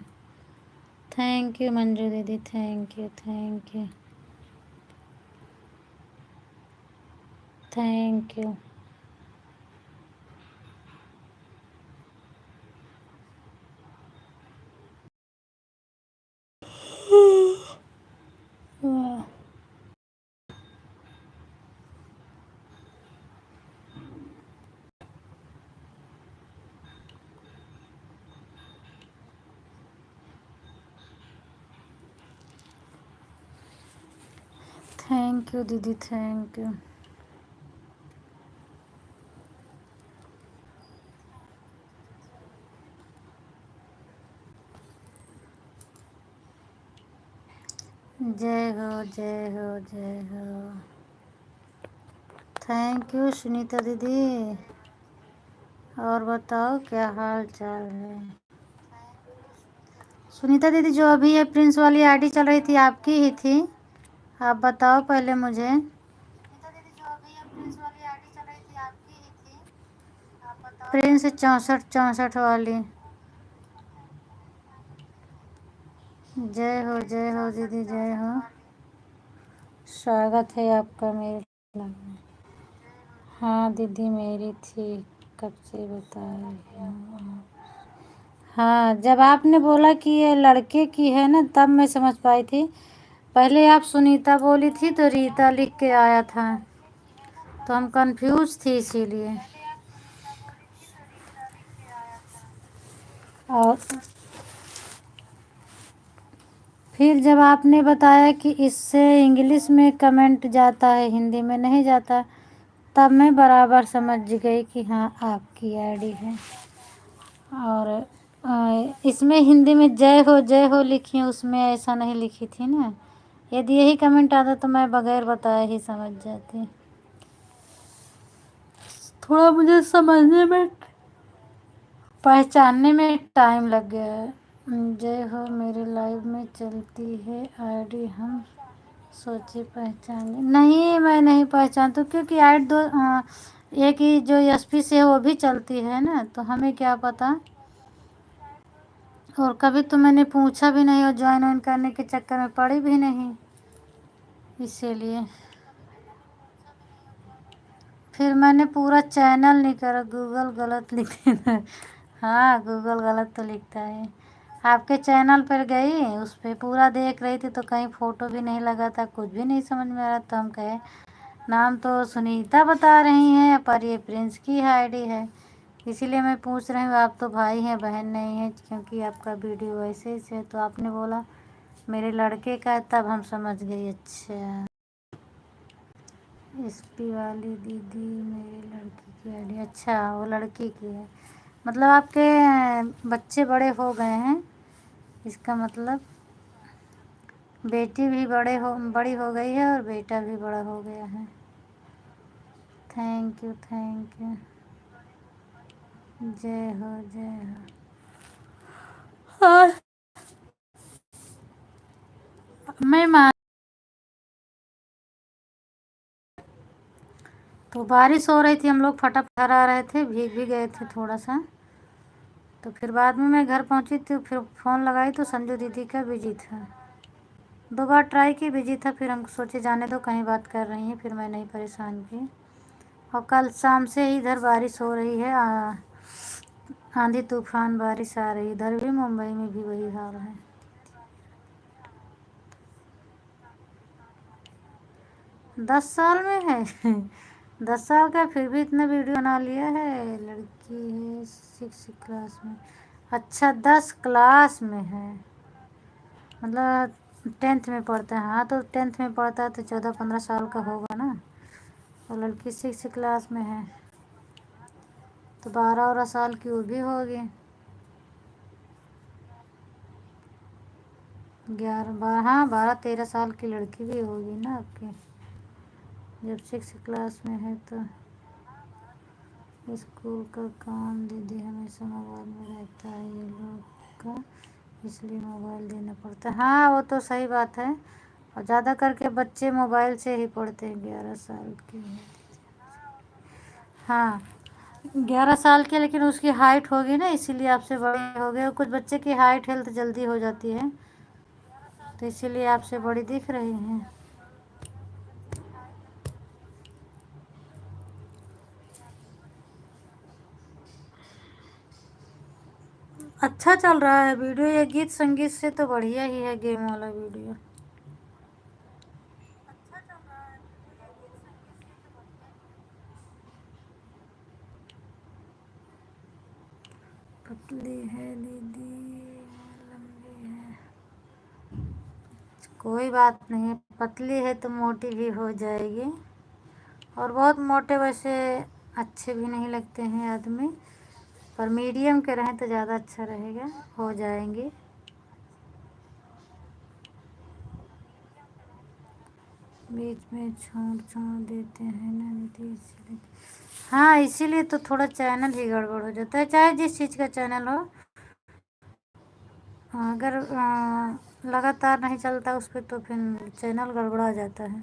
थैंक यू मंजू दीदी, thank you thank you thank you. Thank you दीदी, थैंक यू। जय हो जय हो जय हो। थैंक यू सुनीता दीदी। और बताओ क्या हाल चाल है? सुनीता दीदी, जो अभी ये प्रिंस वाली आईडी चल रही थी आपकी ही थी? आप बताओ पहले मुझे। सुनीता दीदी, जो अभी ये प्रिंस वाली आईडी चल रही थी आपकी ही थी? आप बताओ। प्रिंस 64 वाली। जय हो दीदी, जय हो। स्वागत है आपका मेरे क्लब में। हाँ दीदी मेरी थी, कब से बता रही हूँ। हाँ, जब आपने बोला कि ये लड़के की है ना, तब मैं समझ पाई थी। पहले आप सुनीता बोली थी तो रीता लिख के आया था, तो हम कंफ्यूज थी इसीलिए। और फिर जब आपने बताया कि इससे इंग्लिश में कमेंट जाता है, हिंदी में नहीं जाता, तब मैं बराबर समझ गई कि हाँ आपकी आईडी है। और इसमें हिंदी में जय हो लिखी है, उसमें ऐसा नहीं लिखी थी ना। यदि यही कमेंट आता तो मैं बगैर बताए ही समझ जाती। थोड़ा मुझे समझने में, पहचानने में टाइम लग गया है। जय हो मेरे लाइव में चलती है आईडी, हम सोचे पहचाने नहीं। मैं नहीं पहचानती क्योंकि आईडी एक ही जो एसपी से है वो भी चलती है ना, तो हमें क्या पता। और कभी तो मैंने पूछा भी नहीं और ज्वाइन वाइन करने के चक्कर में पड़ी भी नहीं, इसीलिए। फिर मैंने पूरा चैनल नहीं करा, गूगल गलत लिख देता है। हाँ गूगल गलत तो लिखता है। आपके चैनल पर गई, उस पर पूरा देख रही थी तो कहीं फ़ोटो भी नहीं लगा था, कुछ भी नहीं समझ में आ रहा। तो हम कहे नाम तो सुनीता बता रही हैं पर ये प्रिंस की आईडी है, इसीलिए मैं पूछ रही हूँ। आप तो भाई हैं बहन नहीं हैं, क्योंकि आपका वीडियो वैसे ही से, तो आपने बोला मेरे लड़के का है, तब हम समझ गए। अच्छा, एसपी वाली दीदी मेरे लड़की की आईडी। अच्छा वो लड़की की है, मतलब आपके बच्चे बड़े हो गए हैं, इसका मतलब बेटी भी बड़ी हो गई है और बेटा भी बड़ा हो गया है। Thank you thank you. जय हो जय हो। और मैं मान, तो बारिश हो रही थी, हम लोग फटाफट आ रहे थे, भीग भी गए थे थोड़ा सा। तो फिर बाद में मैं घर पहुंची तो फिर फ़ोन लगाई तो संजू दीदी का बिजी था। 2 बार ट्राई की, बिजी था। फिर हम सोचे जाने दो, कहीं बात कर रही हैं, फिर मैं नहीं परेशान की। और कल शाम से ही इधर बारिश हो रही है, आंधी तूफान बारिश आ रही, इधर भी मुंबई में भी वही हाल है। 10 साल में है 10 साल का, फिर भी इतना वीडियो बना लिया है। लड़की है 6 क्लास में। अच्छा 10 क्लास में है, मतलब 10th में पढ़ता है। हाँ तो 10th में पढ़ता है तो 14-15 साल का होगा ना, और लड़की 6 क्लास में है तो 12-13 साल की वो भी होगी। 11 हाँ 12-13 साल की लड़की भी होगी ना आपकी, जब 6 क्लास में है तो। स्कूल का काम दीदी हमेशा मोबाइल में रहता है ये लोग का, इसलिए मोबाइल देना पड़ता है। हाँ वो तो सही बात है, और ज़्यादा करके बच्चे मोबाइल से ही पढ़ते हैं। 11 साल की है। हाँ 11 साल के, लेकिन उसकी हाइट होगी ना, इसीलिए आपसे बड़े हो गए। और कुछ बच्चे की हाइट हेल्थ जल्दी हो जाती है, तो इसीलिए आपसे बड़ी दिख रही हैं। अच्छा चल रहा है वीडियो, ये गीत संगीत से तो बढ़िया ही है गेम वाला वीडियो। पतली है दीदी लंबी है, कोई बात नहीं, पतली है तो मोटी भी हो जाएगी। और बहुत मोटे वैसे अच्छे भी नहीं लगते हैं आदमी, पर मीडियम के रहें तो ज़्यादा अच्छा रहेगा, हो जाएंगे। बीच में छोड़ छोड़ देते हैं ना दीदी, इसीलिए। हाँ इसीलिए तो थोड़ा चैनल ही गड़बड़ हो जाता है, चाहे जिस चीज़ का चैनल हो। अगर लगातार नहीं चलता उस पर तो फिर चैनल गड़बड़ा जाता है।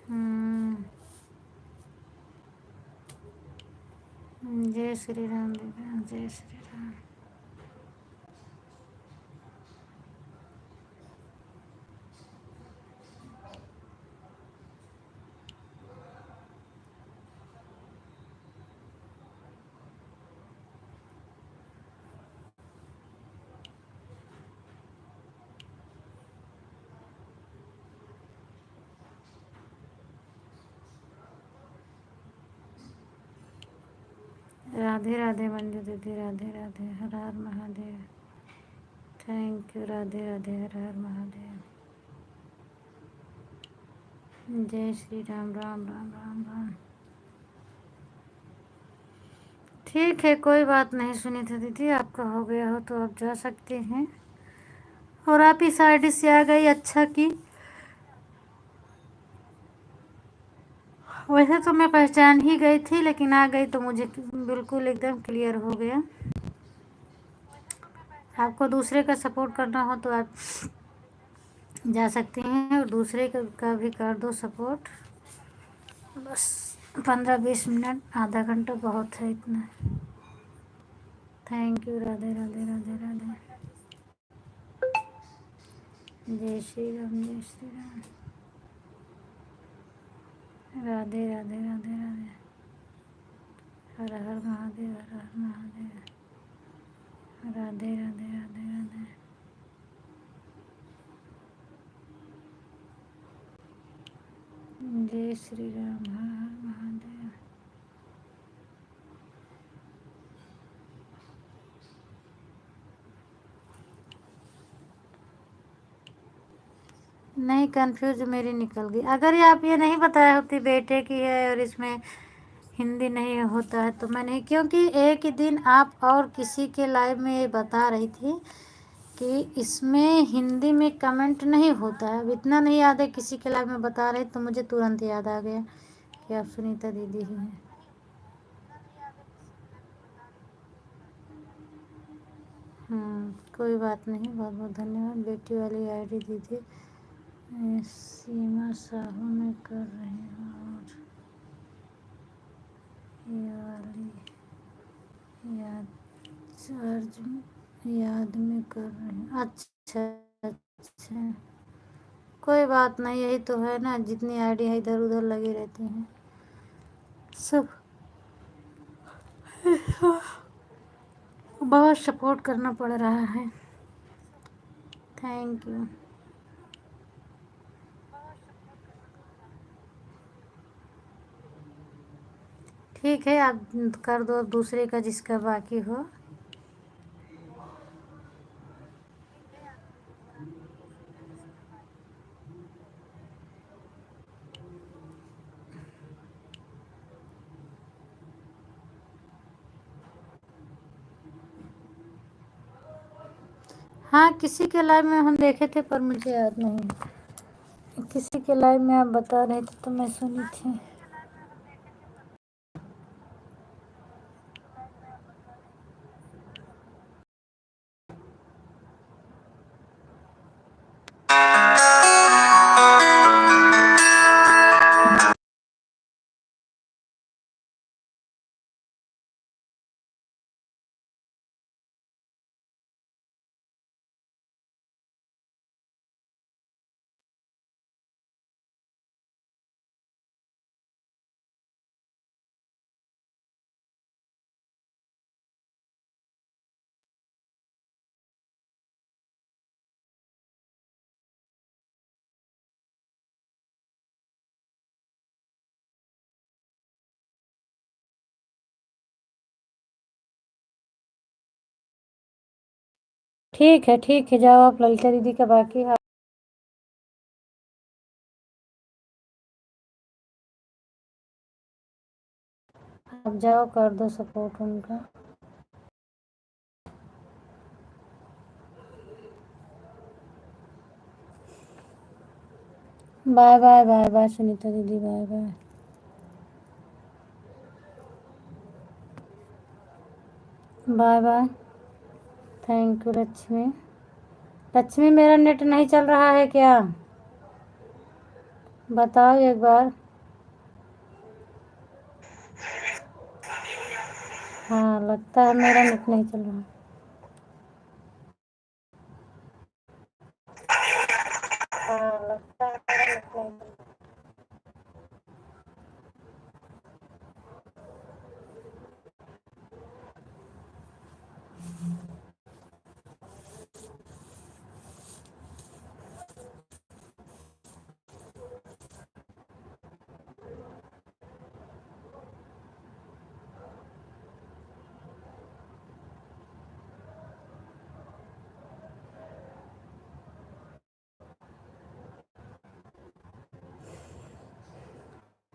हम्म, जय श्री राम दीदी, जय श्री राम। राधे राधे मंजू दीदी, राधे राधे, हर हर महादेव। थैंक यू, राधे राधे, हर हर महादेव। जय श्री राम, राम राम राम राम। ठीक है कोई बात नहीं सुनीता दीदी, आपका हो गया हो तो आप जा सकते हैं। और आप इस आईडी से आ गई, अच्छा की। वैसे तो मैं पहचान ही गई थी, लेकिन आ गई तो मुझे बिल्कुल एकदम क्लियर हो गया। आपको दूसरे का सपोर्ट करना हो तो आप जा सकते हैं, और दूसरे का भी कर दो सपोर्ट। बस 15-20 मिनट, आधा घंटा बहुत है इतना। Thank you, Radhe Radhe, Radhe Radhe. जय श्री राम, जय श्री राम। राधे राधे, राधे राधे, हर हर महादेव, हर हर महादेव। राधे राधे, राधे राधे। जय श्री राम, हर हर महादेव। नहीं, कंफ्यूज मेरी निकल गई। अगर ये आप ये नहीं बताया होती बेटे की है और इसमें हिंदी नहीं होता है तो मैं नहीं, क्योंकि एक ही दिन आप और किसी के लाइव में ये बता रही थी कि इसमें हिंदी में कमेंट नहीं होता है। अब इतना नहीं याद है, किसी के लाइव में बता रही तो मुझे तुरंत याद आ गया कि आप सुनीता दीदी ही हैं। कोई बात नहीं, बहुत बहुत धन्यवाद। बेटी वाली आईडी दीजिए, सीमा साहू में कर रही हूँ, और ये वाली याद चार्ज याद में कर रही हूँ। अच्छा अच्छा, कोई बात नहीं, यही तो है ना, जितनी आईडी है इधर उधर लगी रहती हैं सब। बहुत सपोर्ट करना पड़ रहा है। Thank you. ठीक है, आप कर दो दूसरे का जिसका बाकी हो। हाँ, किसी के लाइव में हम देखे थे पर मुझे याद नहीं। किसी के लाइव में आप बता रहे थे तो मैं सुनी थी। ठीक है, जाओ आप ललिता दीदी का बाकी है। आप जाओ कर दो सपोर्ट उनका। Bye bye bye bye Sunita दीदी, bye bye. Bye bye. Thank you Lakshmi. Lakshmi, मेरा नेट नहीं चल रहा है क्या? बताओ एक बार। हाँ, लगता है मेरा नेट नहीं चल रहा। हाँ, लगता है मेरा नेट नहीं चल रहा।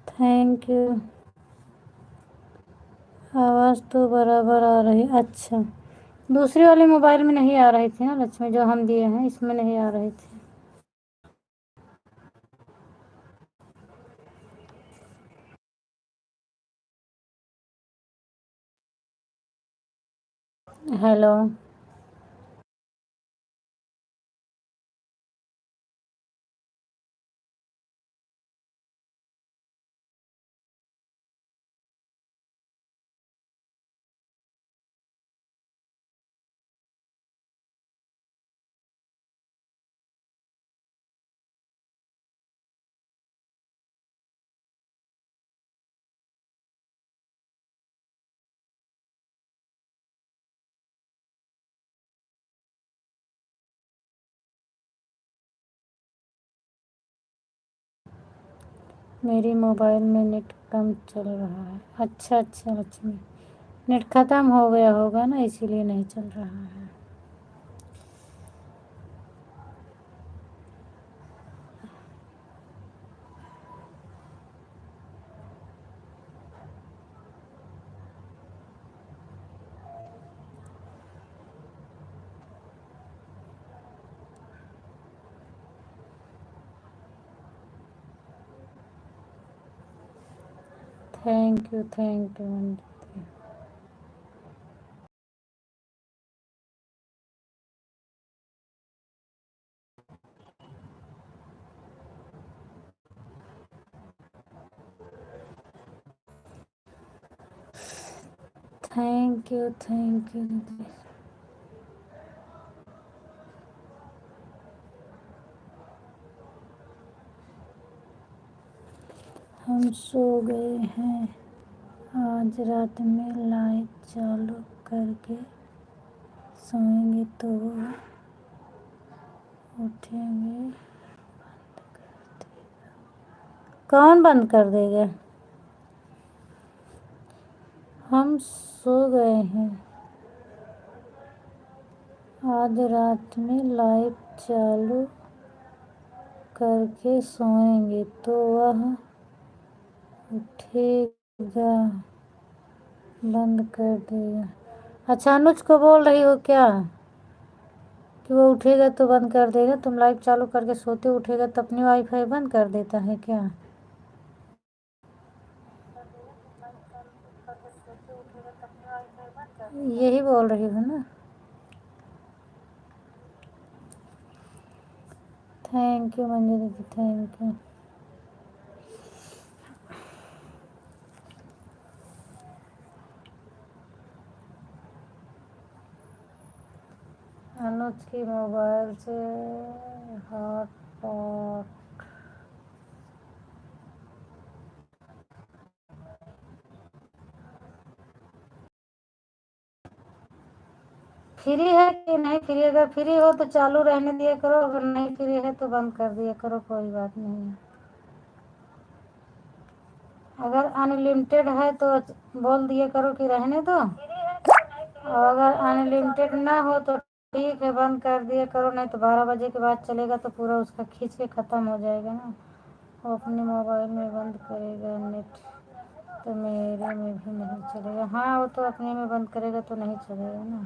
Thank you. आवाज़ तो बराबर आ रही। अच्छा, दूसरी वाले मोबाइल में नहीं आ रही थी ना लक्ष्मी, जो हम दिए हैं इसमें नहीं आ रही थी। हेलो। मेरी मोबाइल में नेट कम चल रहा है। अच्छा अच्छा लक्ष्मी, नेट ख़त्म हो गया होगा ना, इसीलिए नहीं चल रहा है। Thank you thank you. Thank you thank you दीदी। हम सो गए हैं। आज रात में लाइट चालू करके सोएंगे तो उठेंगे। कौन बंद कर देगा? हम सो गए हैं। आज रात में लाइट चालू करके सोएंगे तो वह उठेगा, बंद कर देगा। अच्छा, अनुज को बोल रही हो क्या कि वो उठेगा तो बंद कर देगा? तुम लाइट चालू करके सोते उठेगा तो अपनी वाईफाई बंद कर देता है क्या? यही बोल रही हो ना? थैंक यू मंजू दीदी, थैंक यू। अनुज की मोबाइल से हॉटस्पॉट फ्री है कि नहीं फ्री? अगर फ्री हो तो चालू रहने दिया करो, अगर नहीं फ्री है तो बंद कर दिया करो, कोई बात नहीं है। अगर अनलिमिटेड है तो बोल दिया करो कि रहने दो, और अगर अनलिमिटेड ना हो तो ठीक है, बंद कर दिया करो। नहीं तो 12 बजे के बाद चलेगा तो पूरा उसका खींच के ख़त्म हो जाएगा ना। वो अपने मोबाइल में बंद करेगा नेट, तो मेरे में भी नहीं चलेगा। हाँ, वो तो अपने में बंद करेगा तो नहीं चलेगा ना,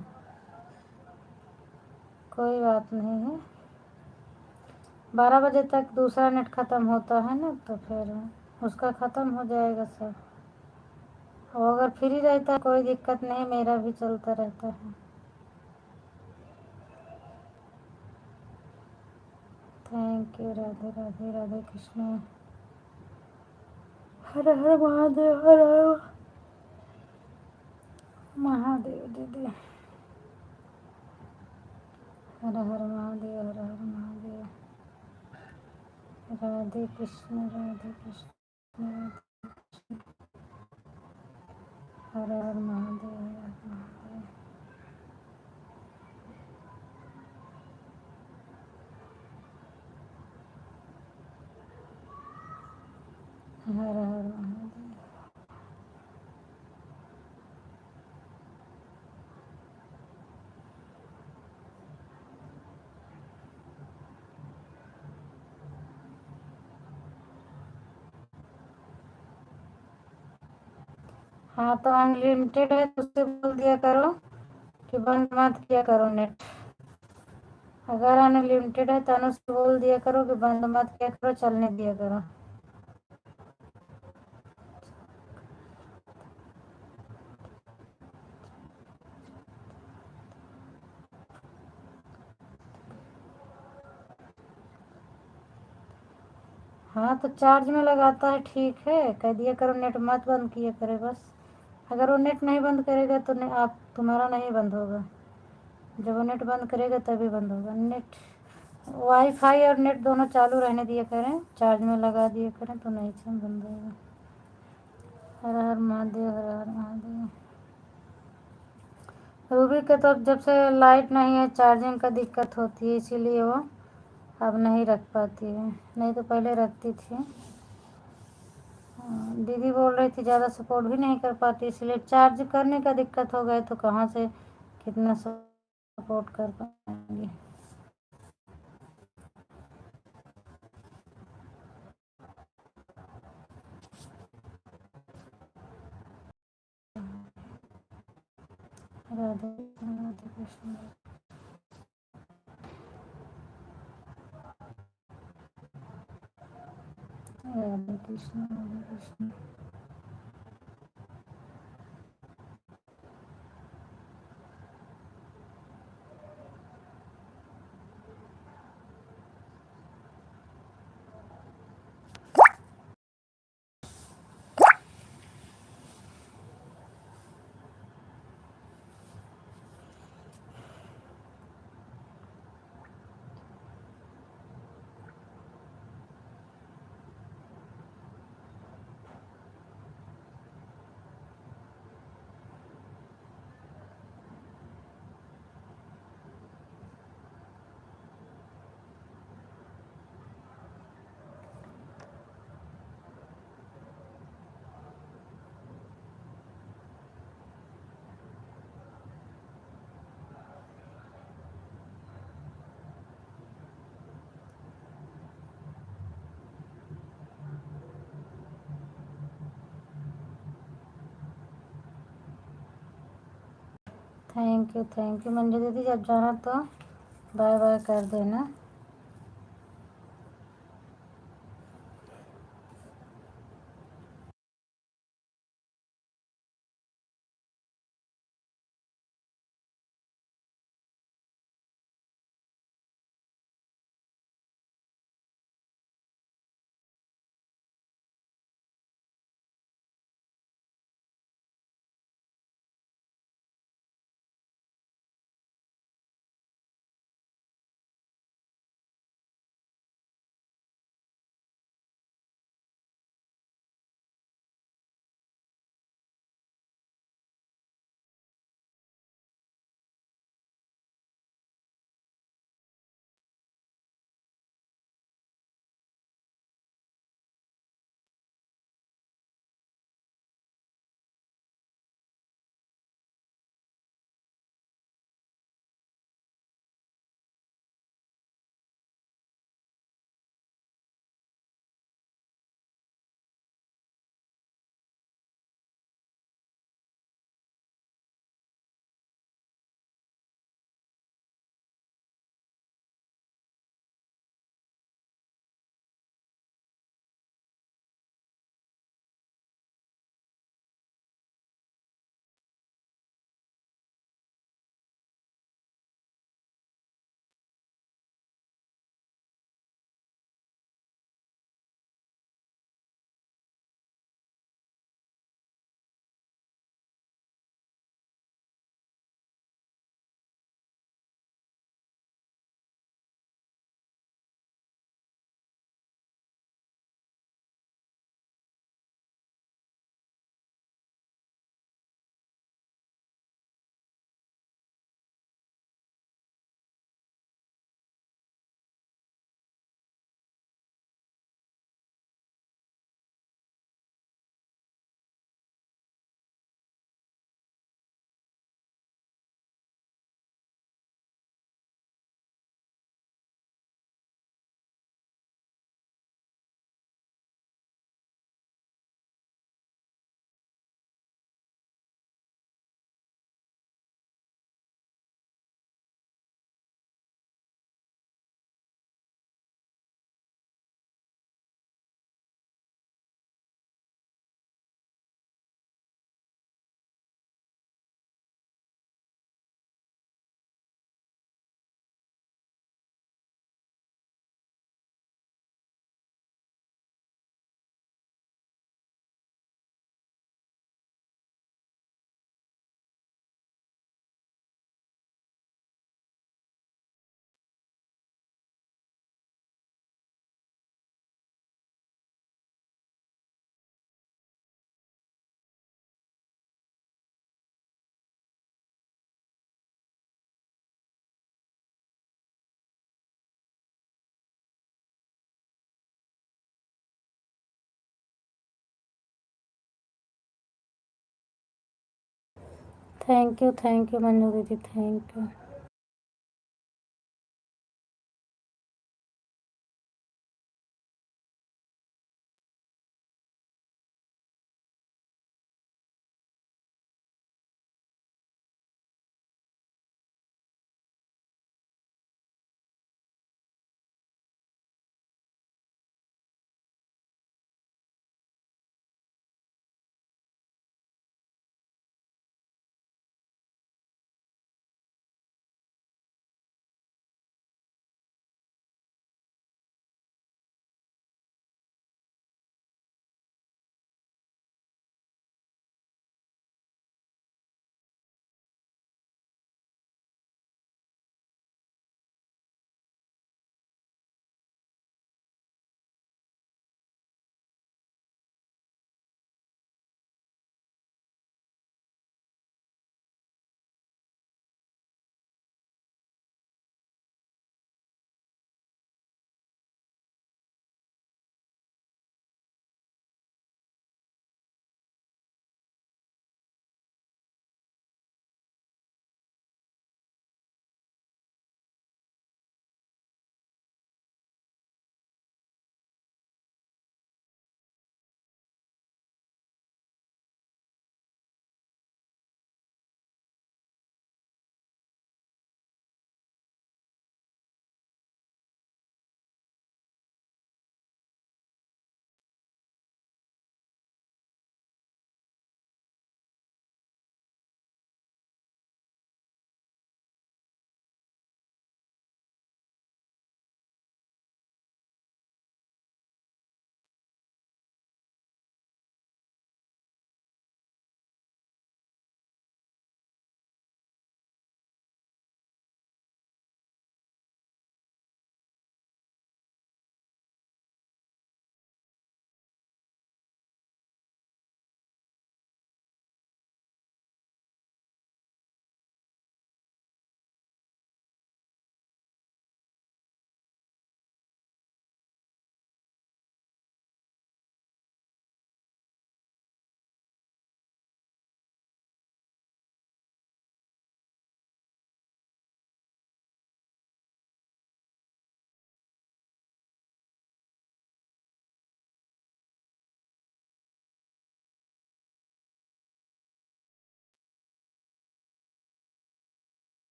कोई बात नहीं है। 12 बजे तक दूसरा नेट ख़त्म होता है ना, तो फिर उसका ख़त्म हो जाएगा सब। और अगर फ्री रहता है कोई दिक्कत नहीं, मेरा भी चलता रहता है। Thank you. राधे राधे, राधे कृष्ण। हर हर महादेव, हर हर महादेव दीदी। हर हर महादेव, हर हर महादेव। राधे कृष्ण, राधे कृष्ण, हर हर महादेव, हर हर महादेव। हर हर महादेव। हाँ, तो अनलिमिटेड है तो उससे बोल दिया करो कि बंद मत किया करो नेट। अगर अनलिमिटेड है तो अनुज से बोल दिया करो कि बंद मत किया करो, चलने दिया करो। हाँ, तो चार्ज में लगाता है, ठीक है, कह दिया करो नेट मत बंद किया करे बस। अगर वो नेट नहीं बंद करेगा तो नहीं, आप तुम्हारा नहीं बंद होगा। जब वो नेट बंद करेगा तभी बंद होगा। नेट वाईफाई और नेट दोनों चालू रहने दिया करें, चार्ज में लगा दिया करें तो नहीं बंद होगा। हर हर महादेव, हर हर महादेव। रूबी के तो जब से लाइट नहीं है चार्जिंग का दिक्कत होती है, इसीलिए वो अब नहीं रख पाती है, नहीं तो पहले रखती थी। दीदी बोल रही थी ज़्यादा सपोर्ट भी नहीं कर पाती, इसलिए चार्ज करने का दिक्कत हो गया तो कहाँ से कितना सपोर्ट कर पाएंगे। राधे राधे कृष्ण, राधे कृष्ण, राधे कृष्ण। थैंक यू मंजू दीदी। जब जाना तो बाय बाय कर देना। थैंक यू मंजू दीदी, थैंक यू।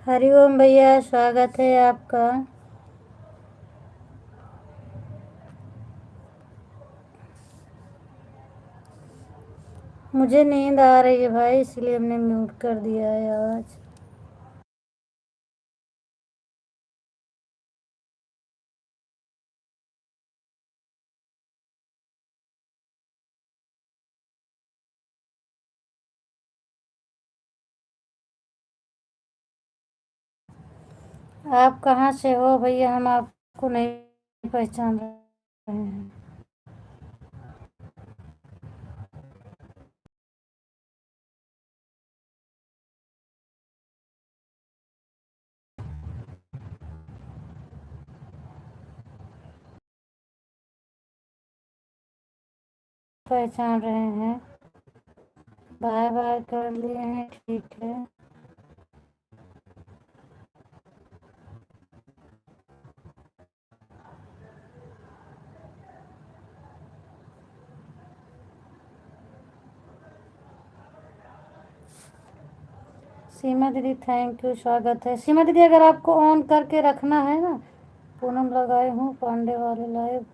हरिओम भैया, स्वागत है आपका। मुझे नींद आ रही है भाई, इसलिए हमने म्यूट कर दिया है आवाज़। आप कहाँ से हो भैया? हम आपको नहीं पहचान रहे हैं। पहचान रहे हैं, बाय बाय कर लिए हैं, ठीक है। सीमा दीदी थैंक यू, स्वागत है। सीमा दीदी अगर आपको ऑन करके रखना है ना, पूनम लगाए हूँ पांडे वाले लाइव,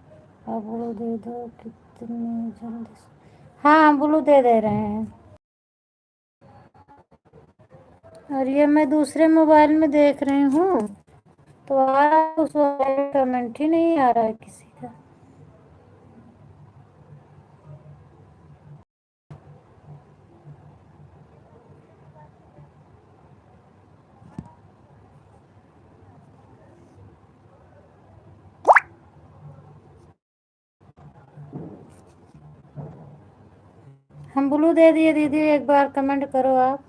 आप ब्लू दे दो कितनी जल्दी से। हाँ, हम ब्लू दे दे रहे हैं। और ये मैं दूसरे मोबाइल में देख रही हूँ, तो उस कमेंट ही नहीं आ रहा है किसी का। हम ब्लू दे दिए दीदी, एक बार कमेंट करो आप।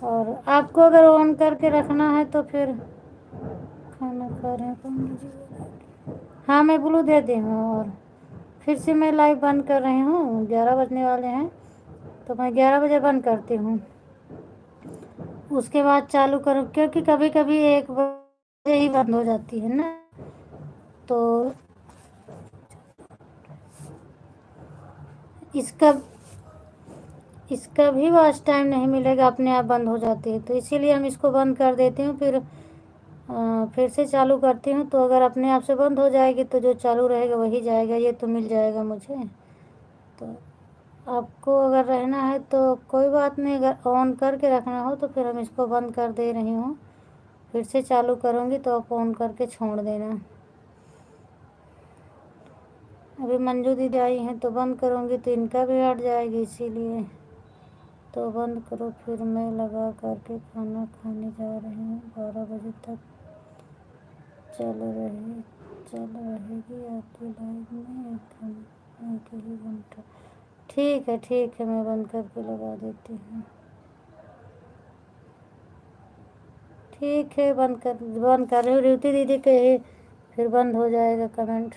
और आपको अगर ऑन करके रखना है तो फिर खाना खा रहे हैं पंडित जी। हाँ, मैं ब्लू दे दी हूँ। और फिर से मैं लाइव बंद कर रही हूँ, 11 बजने वाले हैं, तो मैं 11 बजे बंद करती हूँ, उसके बाद चालू करूँ, क्योंकि कभी कभी 1 बजे ही बंद हो जाती है ना, तो इसका इसका भी वॉच टाइम नहीं मिलेगा, अपने आप बंद हो जाती है, तो इसीलिए हम इसको बंद कर देती हूँ। फिर से चालू करती हूँ, तो अगर अपने आप से बंद हो जाएगी तो जो चालू रहेगा वही जाएगा, ये तो मिल जाएगा मुझे। तो आपको अगर रहना है तो कोई बात नहीं, अगर ऑन करके रखना हो तो फिर हम इसको बंद कर दे रही हूँ, फिर से चालू करूँगी तो आप ऑन करके छोड़ देना। अभी मंजू दीदी आई हैं तो बंद करूँगी तो इनका भी हट जाएगी, इसीलिए तो बंद करो। फिर मैं लगा करके खाना खाने जा रही हूँ, 12 बजे तक चल रहेगी आपकी लाइफ में एक ही घंटा। ठीक है, मैं बंद करके लगा देती हूँ। ठीक है, बंद कर रही हूँ। रीति दीदी के ही फिर बंद हो जाएगा कमेंट।